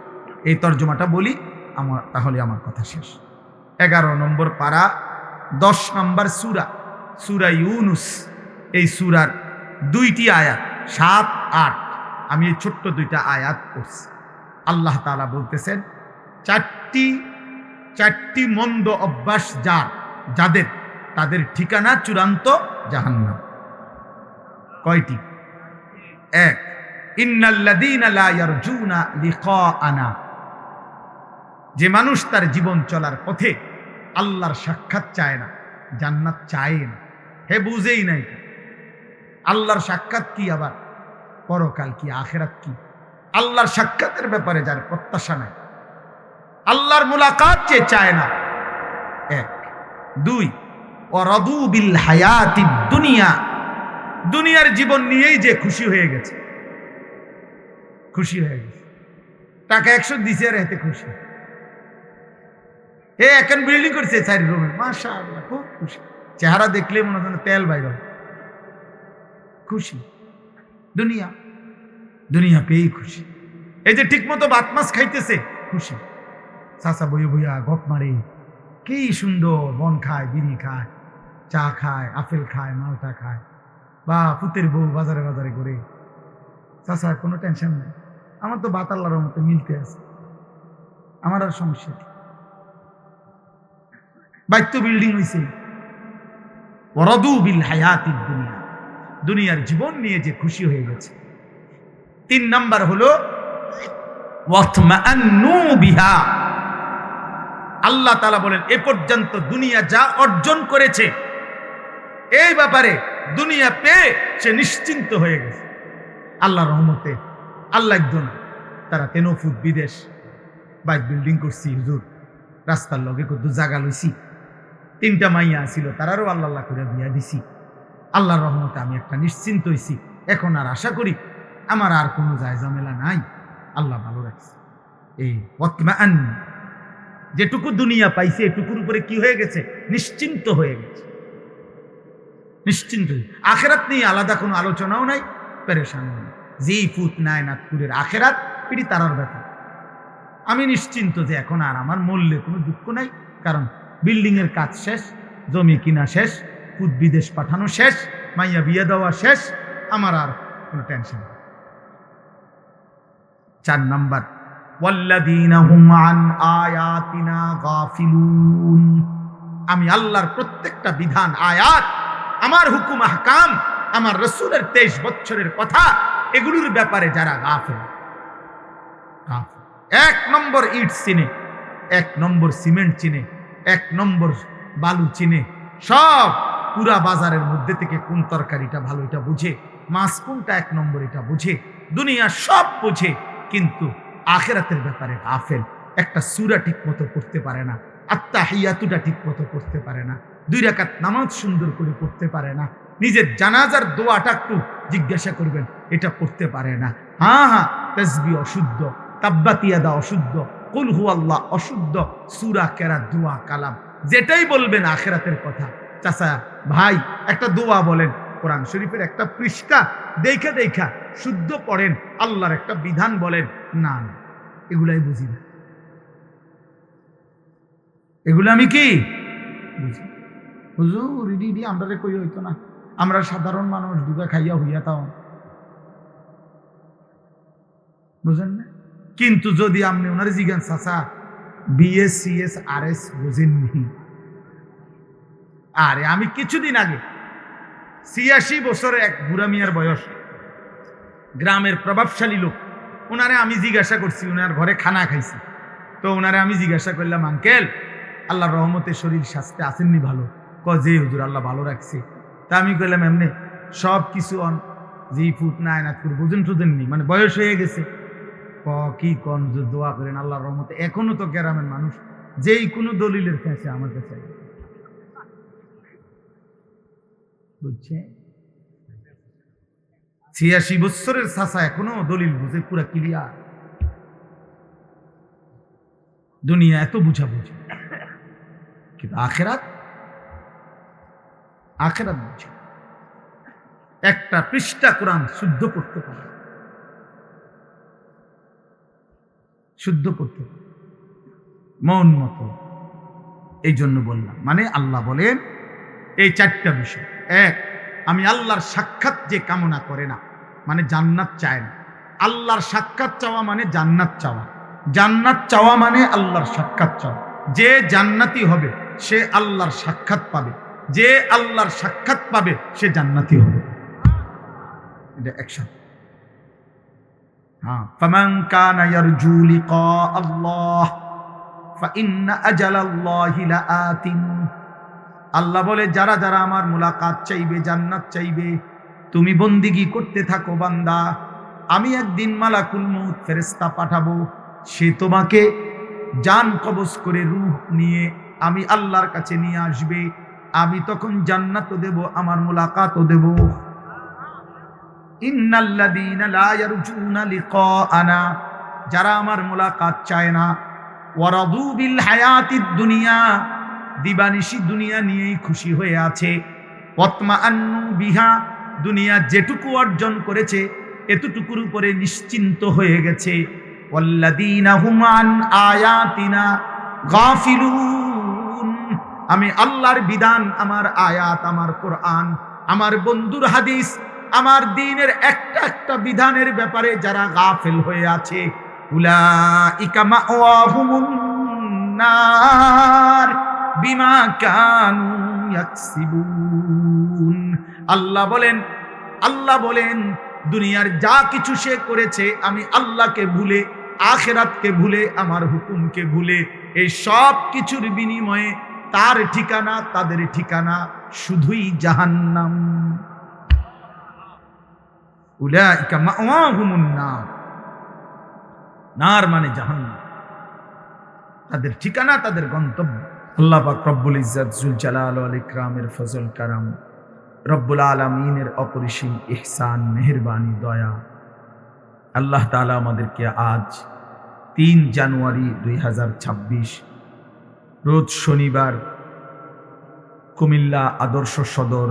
এই তর্জমাটা বলি, তাহলে আমার কথা শেষ। 11 নম্বর পারা, 10 নম্বর সূরা, সূরা ইউনুস। এই সূরার 2টি আয়াত, 7, 8। আমি এই ছোট্ট 2টা আয়াত পড়ছি। আল্লাহ তাআলা বলতেছেন, 4টি মন্দ অভ্যাস যাদের, তাদের ঠিকানা চূড়ান্ত জাহান্নাম। কয়টি? 1, ইন্নাল্লাযীনা লা ইয়ারজুনা লিকাআনা, যে মানুষ তার জীবন চলার পথে আল্লাহর সাক্ষাৎ চায় না, জান্নাত চায় না, হে বুঝেই নাই আল্লাহর সাক্ষাৎ কি, আবার পরকাল কি, আখিরাত কি। আল্লাহর সাক্ষাতের ব্যাপারে যার প্রত্যাশা নাই, আল্লাহর মুলাকাত যে চায় না। 1, 2, ওয়ারাদু বিল হায়াতিদ দুনিয়া, দুনিয়ার জীবন নিয়েই যে খুশি হয়ে গেছে, খুশি হয়ে গেছে, টাকা 100 দিছে আর এতে খুশি। এখন বিল্ডিং করছে 4 রুমের, মাশাআল্লাহ, খুব খুশি, চেহারা দেখলে মনে হয় তেল বাইর, খুশি। দুনিয়া, দুনিয়া পেয়েই খুশি। এই যে ঠিক মতো ভাত মাছ খাইতেছে, খুশি। চাচা বইয়ে বইয়া গপ মারে, কি সুন্দর, বন খায়, বিড়ি খায়, চা খায়, আপেল খায়, মালটা খায়, বা পুতের বউ বাজারে বাজারে ঘুরে, চাচা কোনো টেনশন নেই, আমার তো ভাত আল্লাহর মতো মিলতে আছে, আমার আর সমস্যা কি, বাইত্য বিল্ডিং হইছে। ওয়ারাদু বিল হায়াতিদ দুনিয়া, দুনিয়ার জীবন নিয়ে যে খুশি হয়ে গেছে। 3 নাম্বার হলো ওয়াতমাআন্নু বিহা, আল্লাহ তাআলা বলেন এ পর্যন্ত দুনিয়া যা অর্জন করেছে, এই ব্যাপারে দুনিয়া পেয়ে সে নিশ্চিন্ত হয়ে গেছে। আল্লাহর রহমতে আল্লাহ একজন, তারা 13 ফুট বিদেশ, বাইক বিল্ডিং করছি, হুজুর রাস্তার লগে কত জায়গা লইছি, 3টা মাইয়া ছিল, তারারও আল্লাহ আল্লাহ করে বিয়া দিছি। আল্লাহর রহমতে আমি একটা নিশ্চিন্ত হইছি। এখন আর আশা করি আমার আর কোনো জায়জামেলা নাই, আল্লাহ ভালো রাখছে। এই ওয়াতমাআন, যেটুকু দুনিয়া পাইছে এটুকুর উপরে কি হয়ে গেছে, নিশ্চিন্ত হয়ে গেছে, নিশ্চিন্ত। আখেরাত নিয়ে আলাদা কোনো আলোচনাও নাই, পেরেশান নাই। যেই ফুট নাই নাথপুরের আখেরাত, এটি তারার ব্যাপার। আমি নিশ্চিন্ত যে এখন আর আমার মূল্যে কোনো দুঃখ নাই, কারণ বিল্ডিং এর কাজ শেষ, জমি কিনা শেষ, খুদ বিদেশ পাঠানো শেষ, মাইয়া বিয়ে দেওয়া শেষ, আমার আর কোনো টেনশন নেই। 4 নাম্বার, ওয়াল্লাযীনা হুম আন আয়াতিনা গাফিলুন। আমি আল্লাহর প্রত্যেকটা বিধান, আয়াত, আমার হুকুম আহকাম, আমার রাসূলের 23 বছরের কথা, এগুলোর ব্যাপারে যারা গাফিল। 1 নম্বর ইট চিনে, 1 নম্বর সিমেন্ট চিনে, 1 নম্বর বালু চিনে, সব পুরা বাজারের মধ্যে থেকে কোন তরকারিটা ভালো এটা বুঝে, মাছ কোনটা 1 নম্বর এটা বুঝে, দুনিয়া সব বুঝে, কিন্তু আখিরাতের ব্যাপারে গাফেল। একটা সূরা ঠিক মতো পড়তে পারে না, আত্তাহিয়াতুটা ঠিক মতো পড়তে পারে না, 2 রাকাত নামাজ সুন্দর করে পড়তে পারে না, নিজের জানাজার দোয়াটা একটু জিজ্ঞাসা করবেন, এটা পড়তে পারে না। হ্যাঁ, তাসবিহ অশুদ্ধ, তাব্বাত ইয়াদা অশুদ্ধ, কুল হুয়াল্লাহ অশুদ্ধ, সূরা কেরাত, দোয়া, কালাম, যেটাই বলবেন আখিরাতের কথা। চাচা ভাই একটা দোয়া বলেন, কোরআন শরীফের একটা পৃষ্ঠা দেখা শুদ্ধ পড়েন, আল্লাহর একটা বিধান বলেন, না এগুলাই বুঝি না, এগুলো আমি কি বুঝি। হুজুর ইডি আমরা কই হইতো না, আমরা সাধারণ মানুষ দুগা খাইয়া হইয়া তাও বুঝেন না। কিন্তু যদি আপনি ওনার জিজ্ঞান চাচা বিএস সিএস আরএস বুঝেননি, আরে আমি কিছুদিন আগে 86 বছরে এক বুড়া মিয়ার বয়স, গ্রামের প্রভাবশালী লোক, ওনারে আমি জিজ্ঞাসা করছি, ওনার ঘরে খানা খাইছি, তো ওনারে আমি জিজ্ঞাসা করলাম, আঙ্কেল আল্লাহর রহমতে শরীর স্বাস্থ্যে আসেননি ভালো? যে হুজুর আল্লাহ ভালো রাখছে। তা আমি কইলাম এমনি সব কিছু জি ফুট না আয়নাত করে বুঝেননি, মানে বয়স হয়ে গেছে। কি কন দোয়া করেন আল্লাহর রহমতে, এখনো তো গ্রামের মানুষ যেই কোনো দলিলের কাছে আমার কাছে বুঝছে। 86 বছরের চাচা এখনো দলিল বুঝে পুরা ক্লিয়ার। দুনিয়া এত বুঝাবুঝি, কিন্তু আখিরাত বুঝে। একটা পৃষ্ঠা কোরআন শুদ্ধ করতে পারে, শুদ্ধ করতে পারে মন মতো। এই জন্য বললাম, মানে আল্লাহ বলেন এই 4টা বিষয়। 1, আমি আল্লাহর সাক্ষাৎ যে কামনা করে না, মানে জান্নাত চায় না। আল্লাহর সাক্ষাৎ চাওয়া মানে জান্নাত চাওয়া, জান্নাত চাওয়া মানে আল্লাহর সাক্ষাৎ চাওয়া। যে জান্নাতি হবে সে আল্লাহর সাক্ষাৎ পাবে, যে আল্লাহর সাক্ষাৎ পাবে সে জান্নাতি হবে। এটা একসাথে। ফামান কানা ইয়ারজু লিকা আল্লাহ ফাইন্না আজালাল্লাহি লাআতিন। আল্লাহ বলে যারা যারা আমার মুলাকাত চাইবে, জান্নাত চাইবে, তুমি বন্দিগি করতে থাকো বান্দা, আমি একদিন মালাকুল মউত ফেরেশতা পাঠাবো, সে তোমাকে জান কবজ করে রূহ নিয়ে আমি আল্লাহর কাছে নিয়ে আসবে। আমি তখন জান্নাতও দেব, আমার মুলাকাতও দেব। ইন্নাল্লাযীনা লা ইয়ারজুনা লিকাআনা, যারা আমার মুলাকাত চায় না, ওয়ারাদু বিল হায়াতিদ দুনিয়া, দিবানিশি দুনিয়া নিয়েই খুশি হয়ে আছে, ওয়াতমাআন্নু বিহা, দুনিয়া যেটুকু অর্জন করেছে এতটুকুর উপরে নিশ্চিন্ত হয়ে গেছে। ওয়াল্লাযীনা হুম আন আয়াতিনা গাফিলুন, আমি আল্লাহর বিধান, আমার আয়াত, আমার কোরআন, আমার বন্ধুর হাদিস, আমার দ্বীনের একটা একটা বিধানের ব্যাপারে যারা গাফিল হয়ে আছে, উলাইকা মাওয়াহুমুন নার বিমা কানু ইয়াকসিবুন। আল্লাহ বলেন দুনিয়ার যা কিছু সে করেছে, আমি আল্লাহকে ভুলে, আখিরাতকে ভুলে, আমার হুকুমকে ভুলে, এই সব কিছুর বিনিময়ে তার ঠিকানা, তাদের ঠিকানা শুধুই জাহান্নাম। উলাইকা মাওয়াহুমুন নার, নার মানে জাহান্নাম, তাদের ঠিকানা, তাদের গন্তব্য। আল্লাহ পাক রব্বুল ইজ্জত জুল জালাল ওয়াল ইকরামের ফজল কারাম, রব্বুল আলামিনের অপরিসীম ইহসান, মেহেরবানি, দয়া, আল্লাহ তাআলা আমাদেরকে আজ 3 জানুয়ারি 2026 রোজ শনিবার কুমিল্লা আদর্শ সদর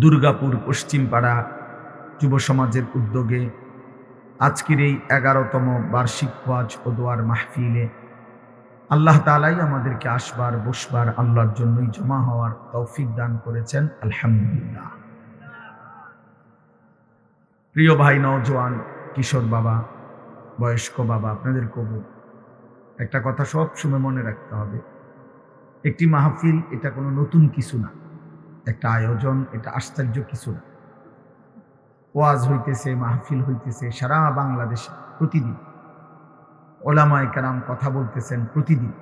দুর্গাপুর পশ্চিমপাড়া যুব সমাজের উদ্যোগে আজকের এই 11তম বার্ষিক ওয়াজ ও দোয়ার মাহফিলে আল্লাহ তাআলাই আমাদেরকে আসবার বসবার আল্লাহর জন্যই জমা হওয়ার তৌফিক দান করেছেন, আলহামদুলিল্লাহ। প্রিয় ভাই, নওজোয়ান, কিশোর বাবা, বয়স্ক বাবা, আপনাদের কবুল, একটা কথা সব সময় মনে রাখতে হবে, একটি মাহফিল এটা কোনো নতুন কিছু না, একটা আয়োজন এটা আশ্চর্য কিছু না। ওয়াজ হইতেছে, মাহফিল হইতেছে সারা বাংলাদেশে প্রতিদিন। ওলামায়ে কেরাম কথা বলতেছেন প্রতিদিন,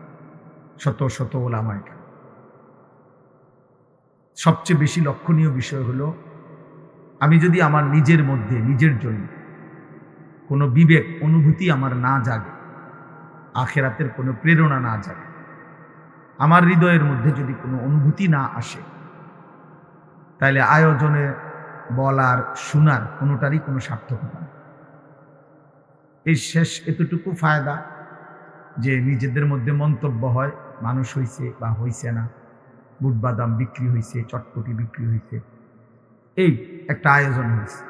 শত শত ওলামায়ে কেরাম। সবচেয়ে বেশি লক্ষণীয় বিষয় হলো, আমি যদি আমার নিজের মধ্যে নিজের জন্য কোনো বিবেক অনুভূতি আমার না জাগে, আখিরাতের কোনো প্রেরণা না জাগে, আমার হৃদয়ের মধ্যে যদি কোনো অনুভূতি না আসে, তাহলে আয়োজনে বলার শোনার কোনোটারই কোনো সার্থকতা নেই। এই শেষ এতটুকু ফায়দা যে নিজেদের মধ্যে মন্তব্য হয়, মানুষ হইছে বা হইছে না, বুট বাদাম বিক্রি হইছে, চটপটি বিক্রি হইছে, এই একটা আয়োজন হয়েছে।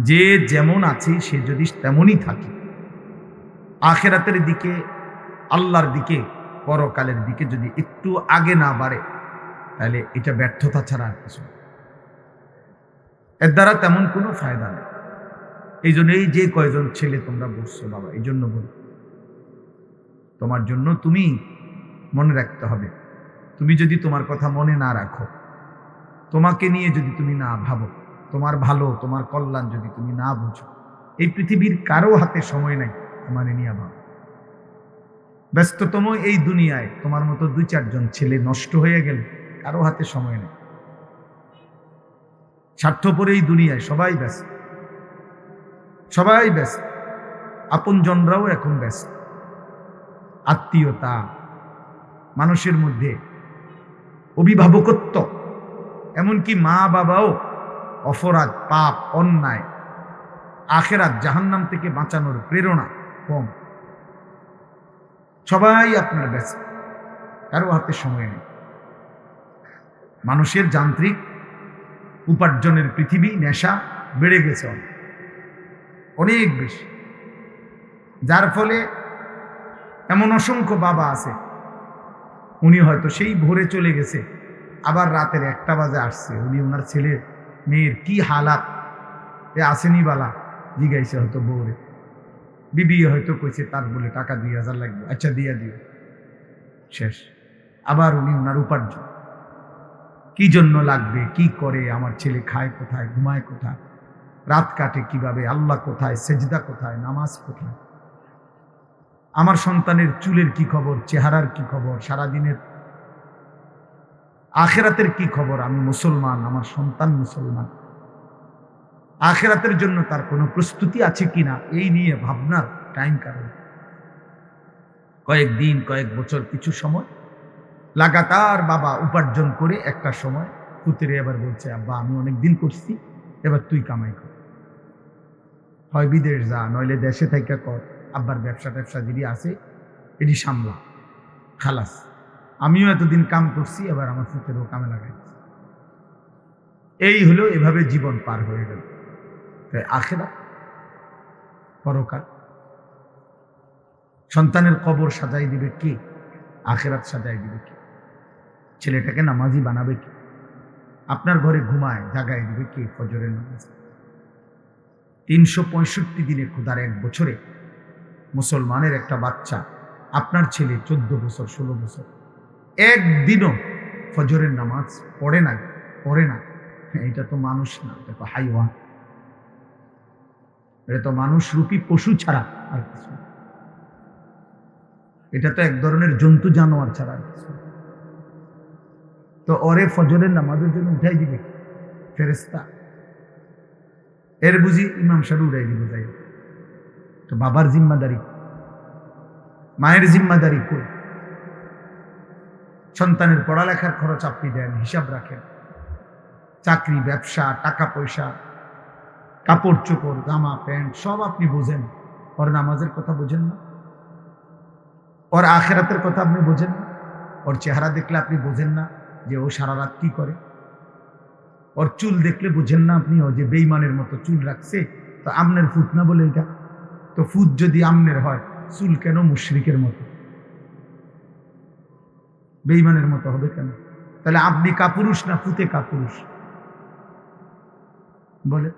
যে যেমন আছে সে যদি তেমনই থাকে, আখিরাতের দিকে, আল্লাহর দিকে, পরকালের দিকে যদি একটু আগে না বাড়ে, তাহলে এটা ব্যর্থতা ছাড়া আর কিছু না। এর দ্বারা তেমন কোনো ফায়দা নেই। এই জন্য এই যে কয়জন ছেলে তোমরা বসছো বাবা, এই জন্য বল, তোমার জন্য তুমি মনে রাখতে হবে, তুমি যদি তোমার কথা মনে না রাখো, তোমাকে নিয়ে যদি তুমি না ভাবো, তোমার ভালো তোমার কল্যাণ যদি তুমি না বুঝো, এই পৃথিবীর কারো হাতে সময় নাই তোমার নিয়ে ভাবো। ব্যস্ততম এই দুনিয়ায় তোমার মতো 2-4 জন ছেলে নষ্ট হয়ে গেলে কারো হাতে সময় নেই। স্বার্থপর এই দুনিয়ায় সবাই ব্যস্ত, সবাই ব্যস্ত, আপনজনরাও এখন ব্যস্ত। আত্মীয়তা, মানুষের মধ্যে অভিভাবকত্ব, এমনকি মা বাবাও অপরাধ, পাপ, অন্যায়, আখিরাত, জাহান্নাম থেকে বাঁচানোর প্রেরণা কম। সবাই আপনার ব্যস্ত, কারো হাতে সময় নেই। মানুষের যান্ত্রিক উপার্জনের পৃথিবী, নেশা বেড়ে গেছে অনেক বেশি, যার ফলে এমন অসংখ্য বাবা আছে, উনি হয়তো সেই ভোরে চলে গেছে, আবার রাতের 1টা বাজে আসছে, উনি ওনার ছেলে মেয়ের কি হালাত এ আসেনি বালা জিগাইছে হয়তো বউরে, বিবি হয়তো কইছে তার বলে টাকা 2000 লাগবে, আচ্ছা দিয়া দিও, শেষ। আবার উনি ওনার উপার্জন কি জন্য লাগবে, কি করে, আমার ছেলে খায় কোথায়, ঘুমায় কোথায়, রাত কাটে কিভাবে, আল্লাহ কোথায়, সেজদা কোথায়, নামাজ কোথায়, আমার সন্তানের চুলের কি খবর, চেহারার কি খবর, সারাদিনের আখিরাতের কি খবর, আমি মুসলমান, আমার সন্তান মুসলমান, আখিরাতের জন্য তার কোনো প্রস্তুতি আছে কিনা, এই নিয়ে ভাবনার টাইম কারণ কয়েকদিন, কয়েক বছর, কিছু সময় লাগাতার বাবা উপার্জন করে একটা সময় পুত্রে এবার বলছে, আব্বা আমি অনেক দিন করছি, এবার তুই কামাই কর, হয় বিদেশ যা, নইলে দেশে থাইকা কর, আব্বার ব্যবসা ট্যাবসা যদি আছে এটি সামলা, খালাস, আমিও এতদিন কাম করছি, এবার আমার পুত্রেরও কামে লাগাইছি। এই হলো, এভাবে জীবন পার হয়ে গেল। তাই আখিরাত, পরকাল, সন্তানের কবর সাজাই দিবে কে, আখিরাত সাজাই দিবে কে, ছেলেটাকে নামাজি বানাবে কে, আপনার ঘরে ঘুমায় জাগাই দিবে কে ফজরের নামাজ। 365 দিনে খোদার 1 বছরে মুসলমানের একটা বাচ্চা, আপনার ছেলে 14 বছর 16 বছর, একদিনও ফজরের নামাজ পড়ে না, এটা তো মানুষ না, এটা তো হাইওয়ান, এটা তো মানুষ রূপী পশু ছাড়া আর কিছু, এটা তো এক ধরনের জন্তু জানোয়ার ছাড়া আর কিছু। তো ওরে ফজরের নামাজের জন্য উঠাই দিবে ফেরেশতা, এর বুঝি ইমাম সাহেব উঠাই দিবে, যাই তো বাবার জিম্মাদারি, মায়ের জিম্মাদারি কই, সন্তানের পড়ালেখার খরচ আপনি দেন, হিসাব রাখেন, চাকরি, ব্যবসা, টাকা পয়সা, কাপড় চোপড়, জামা প্যান্ট সব আপনি বোঝেন, ওর নামাজের কথা বোঝেন না, ওর আখিরাতের কথা আপনি বোঝেন না, ওর চেহারা দেখলে আপনি বোঝেন না যে ও সারা রাত কি করে, ওর চুল দেখলে বুঝেন না আপনি ও যে বেঈমানের মতো চুল রাখছে, তো আমনের ফুট না বলে এটা, তো ফুট যদি আমনের হয় চুল কেন মুশরিকের মতো, বেঈমানের মতো হবে কেন? তাহলে আপনি কাপুরুষ না পুঁতে কাপুরুষ? বলে,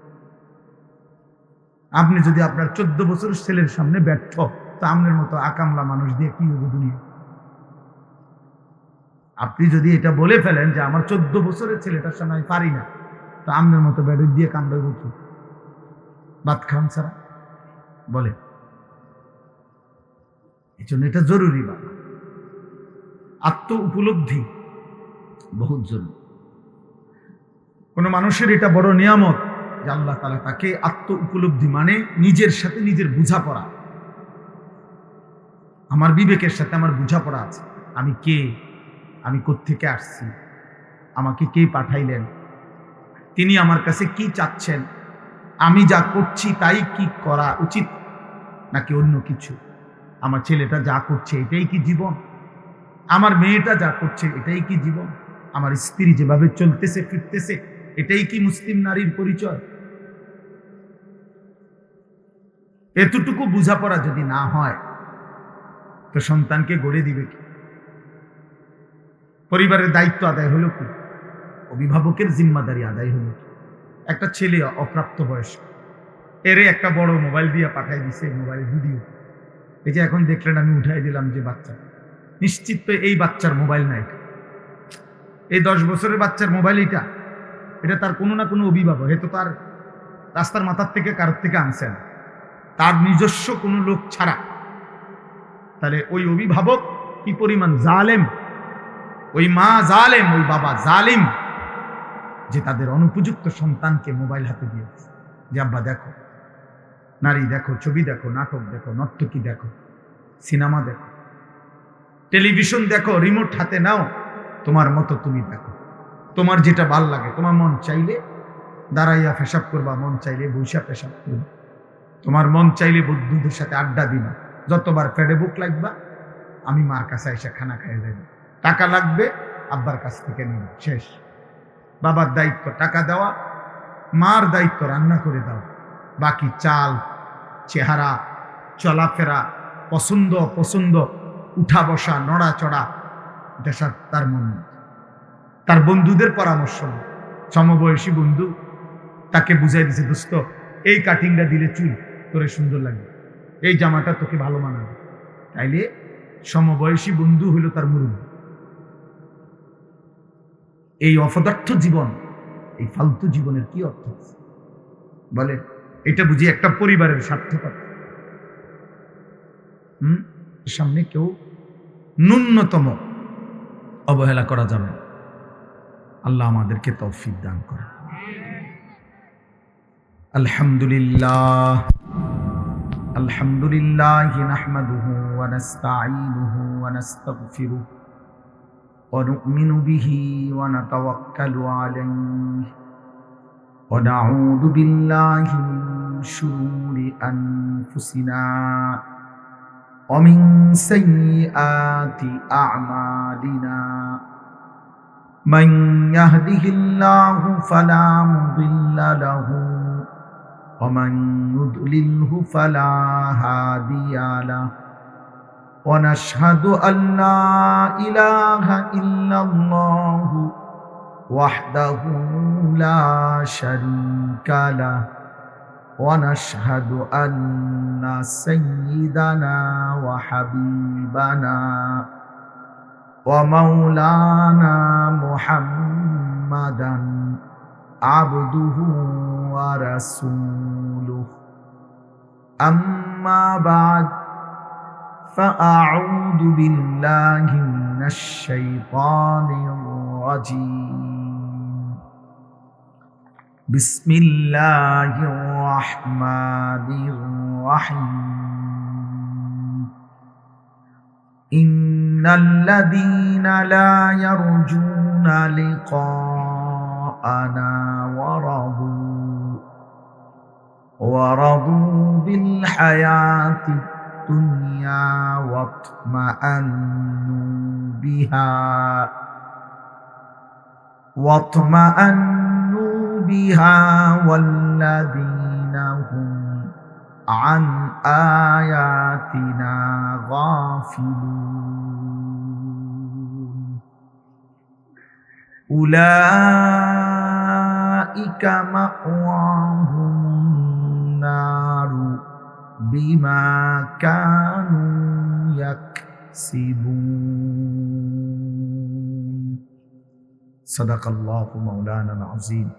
আপনি যদি আপনার 14 বছরের ছেলের সামনে ব্যর্থ, তো আপনার মতো আকামলা মানুষ দিয়ে কি হবে দুনিয়া? আপনি যদি এটা বলে ফেলেন যে আমার 14 বছরের ছেলেটার সামনে আমি পারি না, তো আপনার মতো ব্যাডের দিয়ে কামড়াবো কি? ভাত খান ছাড়া। বলে, এই জন্য এটা জরুরি। বাবা, আত্ম উপলব্ধি বহুত জরুরি। কোন মানুষের এটা বড় নিয়ামত যে আল্লাহ তাআলা তাকে আত্ম উপলব্ধি, মানে নিজের সাথে নিজের বোঝাপড়া। আমার বিবেকের সাথে আমার বোঝাপড়া আছে। আমি কে, আমি কোত্থেকে আসছি, আমাকে কে পাঠাইলেন, তিনি আমার কাছে কি চাচ্ছেন, আমি যা করছি তাই কি করা উচিত নাকি অন্য কিছু, আমার ছেলেটা যা করছে এটাই কি জীবন, আমার মেয়েটা যা করছে এটাই কি জীবন, আমার স্ত্রী যেভাবে চলতেছে ফিরতেছে এটাই কি মুসলিম নারীর পরিচয়? এতটুকু বোঝাপড়া যদি না হয় তো সন্তানকে গড়ে দিবে কি? পরিবারের দায়িত্ব আদায় হলো কি? অভিভাবকের জিম্মাদারি আদায় হলো কি? একটা ছেলে অপ্রাপ্ত বয়স্ক, এরে একটা বড় মোবাইল দিয়ে পাঠাই দিছে মোবাইল ভিডিও। এই যে এখন দেখলেন আমি উঠাই দিলাম যে বাচ্চা, নিশ্চিত তো এই বাচ্চার মোবাইল নাই। এই 10 বছরের বাচ্চার মোবাইল এটা তার কোনো না কোনো অভিভাবক, হয়তো তার রাস্তার মাথার থেকে কারোর থেকে আনছেন, তার নিজস্ব কোনো লোক ছাড়া। তাহলে ওই অভিভাবক কি পরিমাণ জালেম, ওই মা জালেম, ওই বাবা জালিম, যে তাদের অনুপযুক্ত সন্তানকে মোবাইল হাতে দিয়েছে যে আব্বা দেখো, নারী দেখো, ছবি দেখো, নাটক দেখো, নর্তকী দেখো, সিনেমা দেখো, টেলিভিশন দেখো, রিমোট হাতে নাও, তোমার মতো তুমি দেখো, তোমার যেটা ভাল লাগে, তোমার মন চাইলে দাঁড়াইয়া পেশাব করবা, মন চাইলে বৈশা পেশাব করবা, তোমার মন চাইলে বন্ধুদের সাথে আড্ডা দিবা, যতবার ফেডে বুক লাগবা আমি মার কাছে এসে খানা খাইয়ে যাবো, টাকা লাগবে আব্বার কাছ থেকে নিবা, শেষ। বাবার দায়িত্ব টাকা দেওয়া, মার দায়িত্ব রান্না করে দাও, বাকি চাল, চেহারা, চলাফেরা, পছন্দ অপছন্দ, উঠা বসা, নড়াচড়া, এটা সব তার মন। তার বন্ধুদের পরামর্শ, সমবয়সী বন্ধু তাকে বুঝাই দিছে, দোস্ত এই কাটিংটা দিলে চুল তোরে সুন্দর লাগবে, এই জামাটা তোকে ভালো মানাবে। তাইলে সমবয়সী বন্ধু হইল তার মুরব্বী। এই অপদার্থ জীবন, এই ফালতু জীবনের কি অর্থ আছে বলে? এটা বুঝি একটা পরিবারের সার্থকতা। সামনে কেউ ন্যূনতম অবহেলা করা যাবে। আল্লাহ আমাদেরকে তৌফিক দান করে। আলহামদুলিল্লাহ, আলহামদুলিল্লাহ নাহমাদুহু ওয়া নাস্তাঈনুহু ওয়া নাস্তাগফিরুহু ওয়া নু'মিনু বিহি ওয়া নাতাওয়াক্কালু আলাইহি ওয়া নাউযু বিল্লাহি মিন শুরুরি আনফুসিনা ওয়া মিন সাইয়্যাতি আ'মালিনা। মান ইয়াহদিহিল্লাহু ফালা মুদিল্লা লাহু ওয়া মান ইউদ্লিলহু ফালা হাদিয়া লাহু। ওয়া নাশহাদু আল্লা ইলাহা ইল্লাল্লাহু ওয়াহদাহু লা শারীকা লাহু ওয়া নাশহাদু আন্না সাইয়্যিদানা ওয়া হাবিবানা ওয়া মাওলানা মুহাম্মাদান আবদুহু ওয়া রাসূলুহু। আম্মা বা'দ فأعوذ بالله من الشيطان الرجيم. بسم الله الرحمن الرحيم. إن الذين لا يرجون لقاءنا ورضوا بالحياة الدنيا واطمأنوا بها والذين هم عن آياتنا غافلون. উলাইকা মাওয়াহুমুন নারু বিমা কানু ইয়াকসিবুন। সাদাকাল্লাহু মাওলানাল আযীম।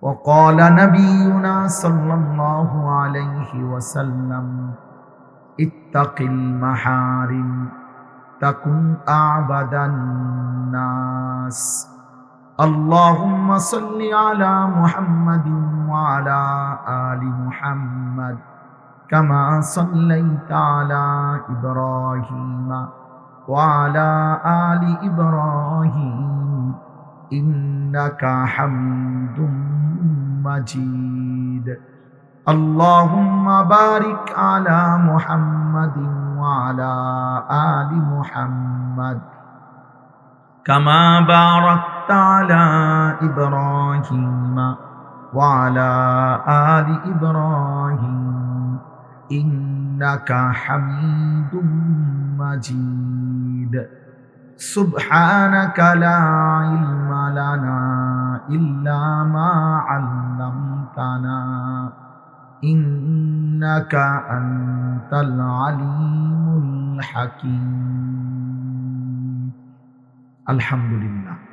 وقال نبينا صلى الله عليه وسلم اتق المحارم تكن أعبد الناس. اللهم صل على محمد وعلى آل محمد كما صليت على إبراهيم وعلى آل إبراهيم إنك حميد مجيد. اللهم بارك على محمد وعلى آل محمد كما باركت على إبراهيم وعلى آل إبراهيم إنك حميد مجيد. سبحانك لا علم لنا إلا ما علمتنا إنك أنت العليم الحكيم. الحمد لله.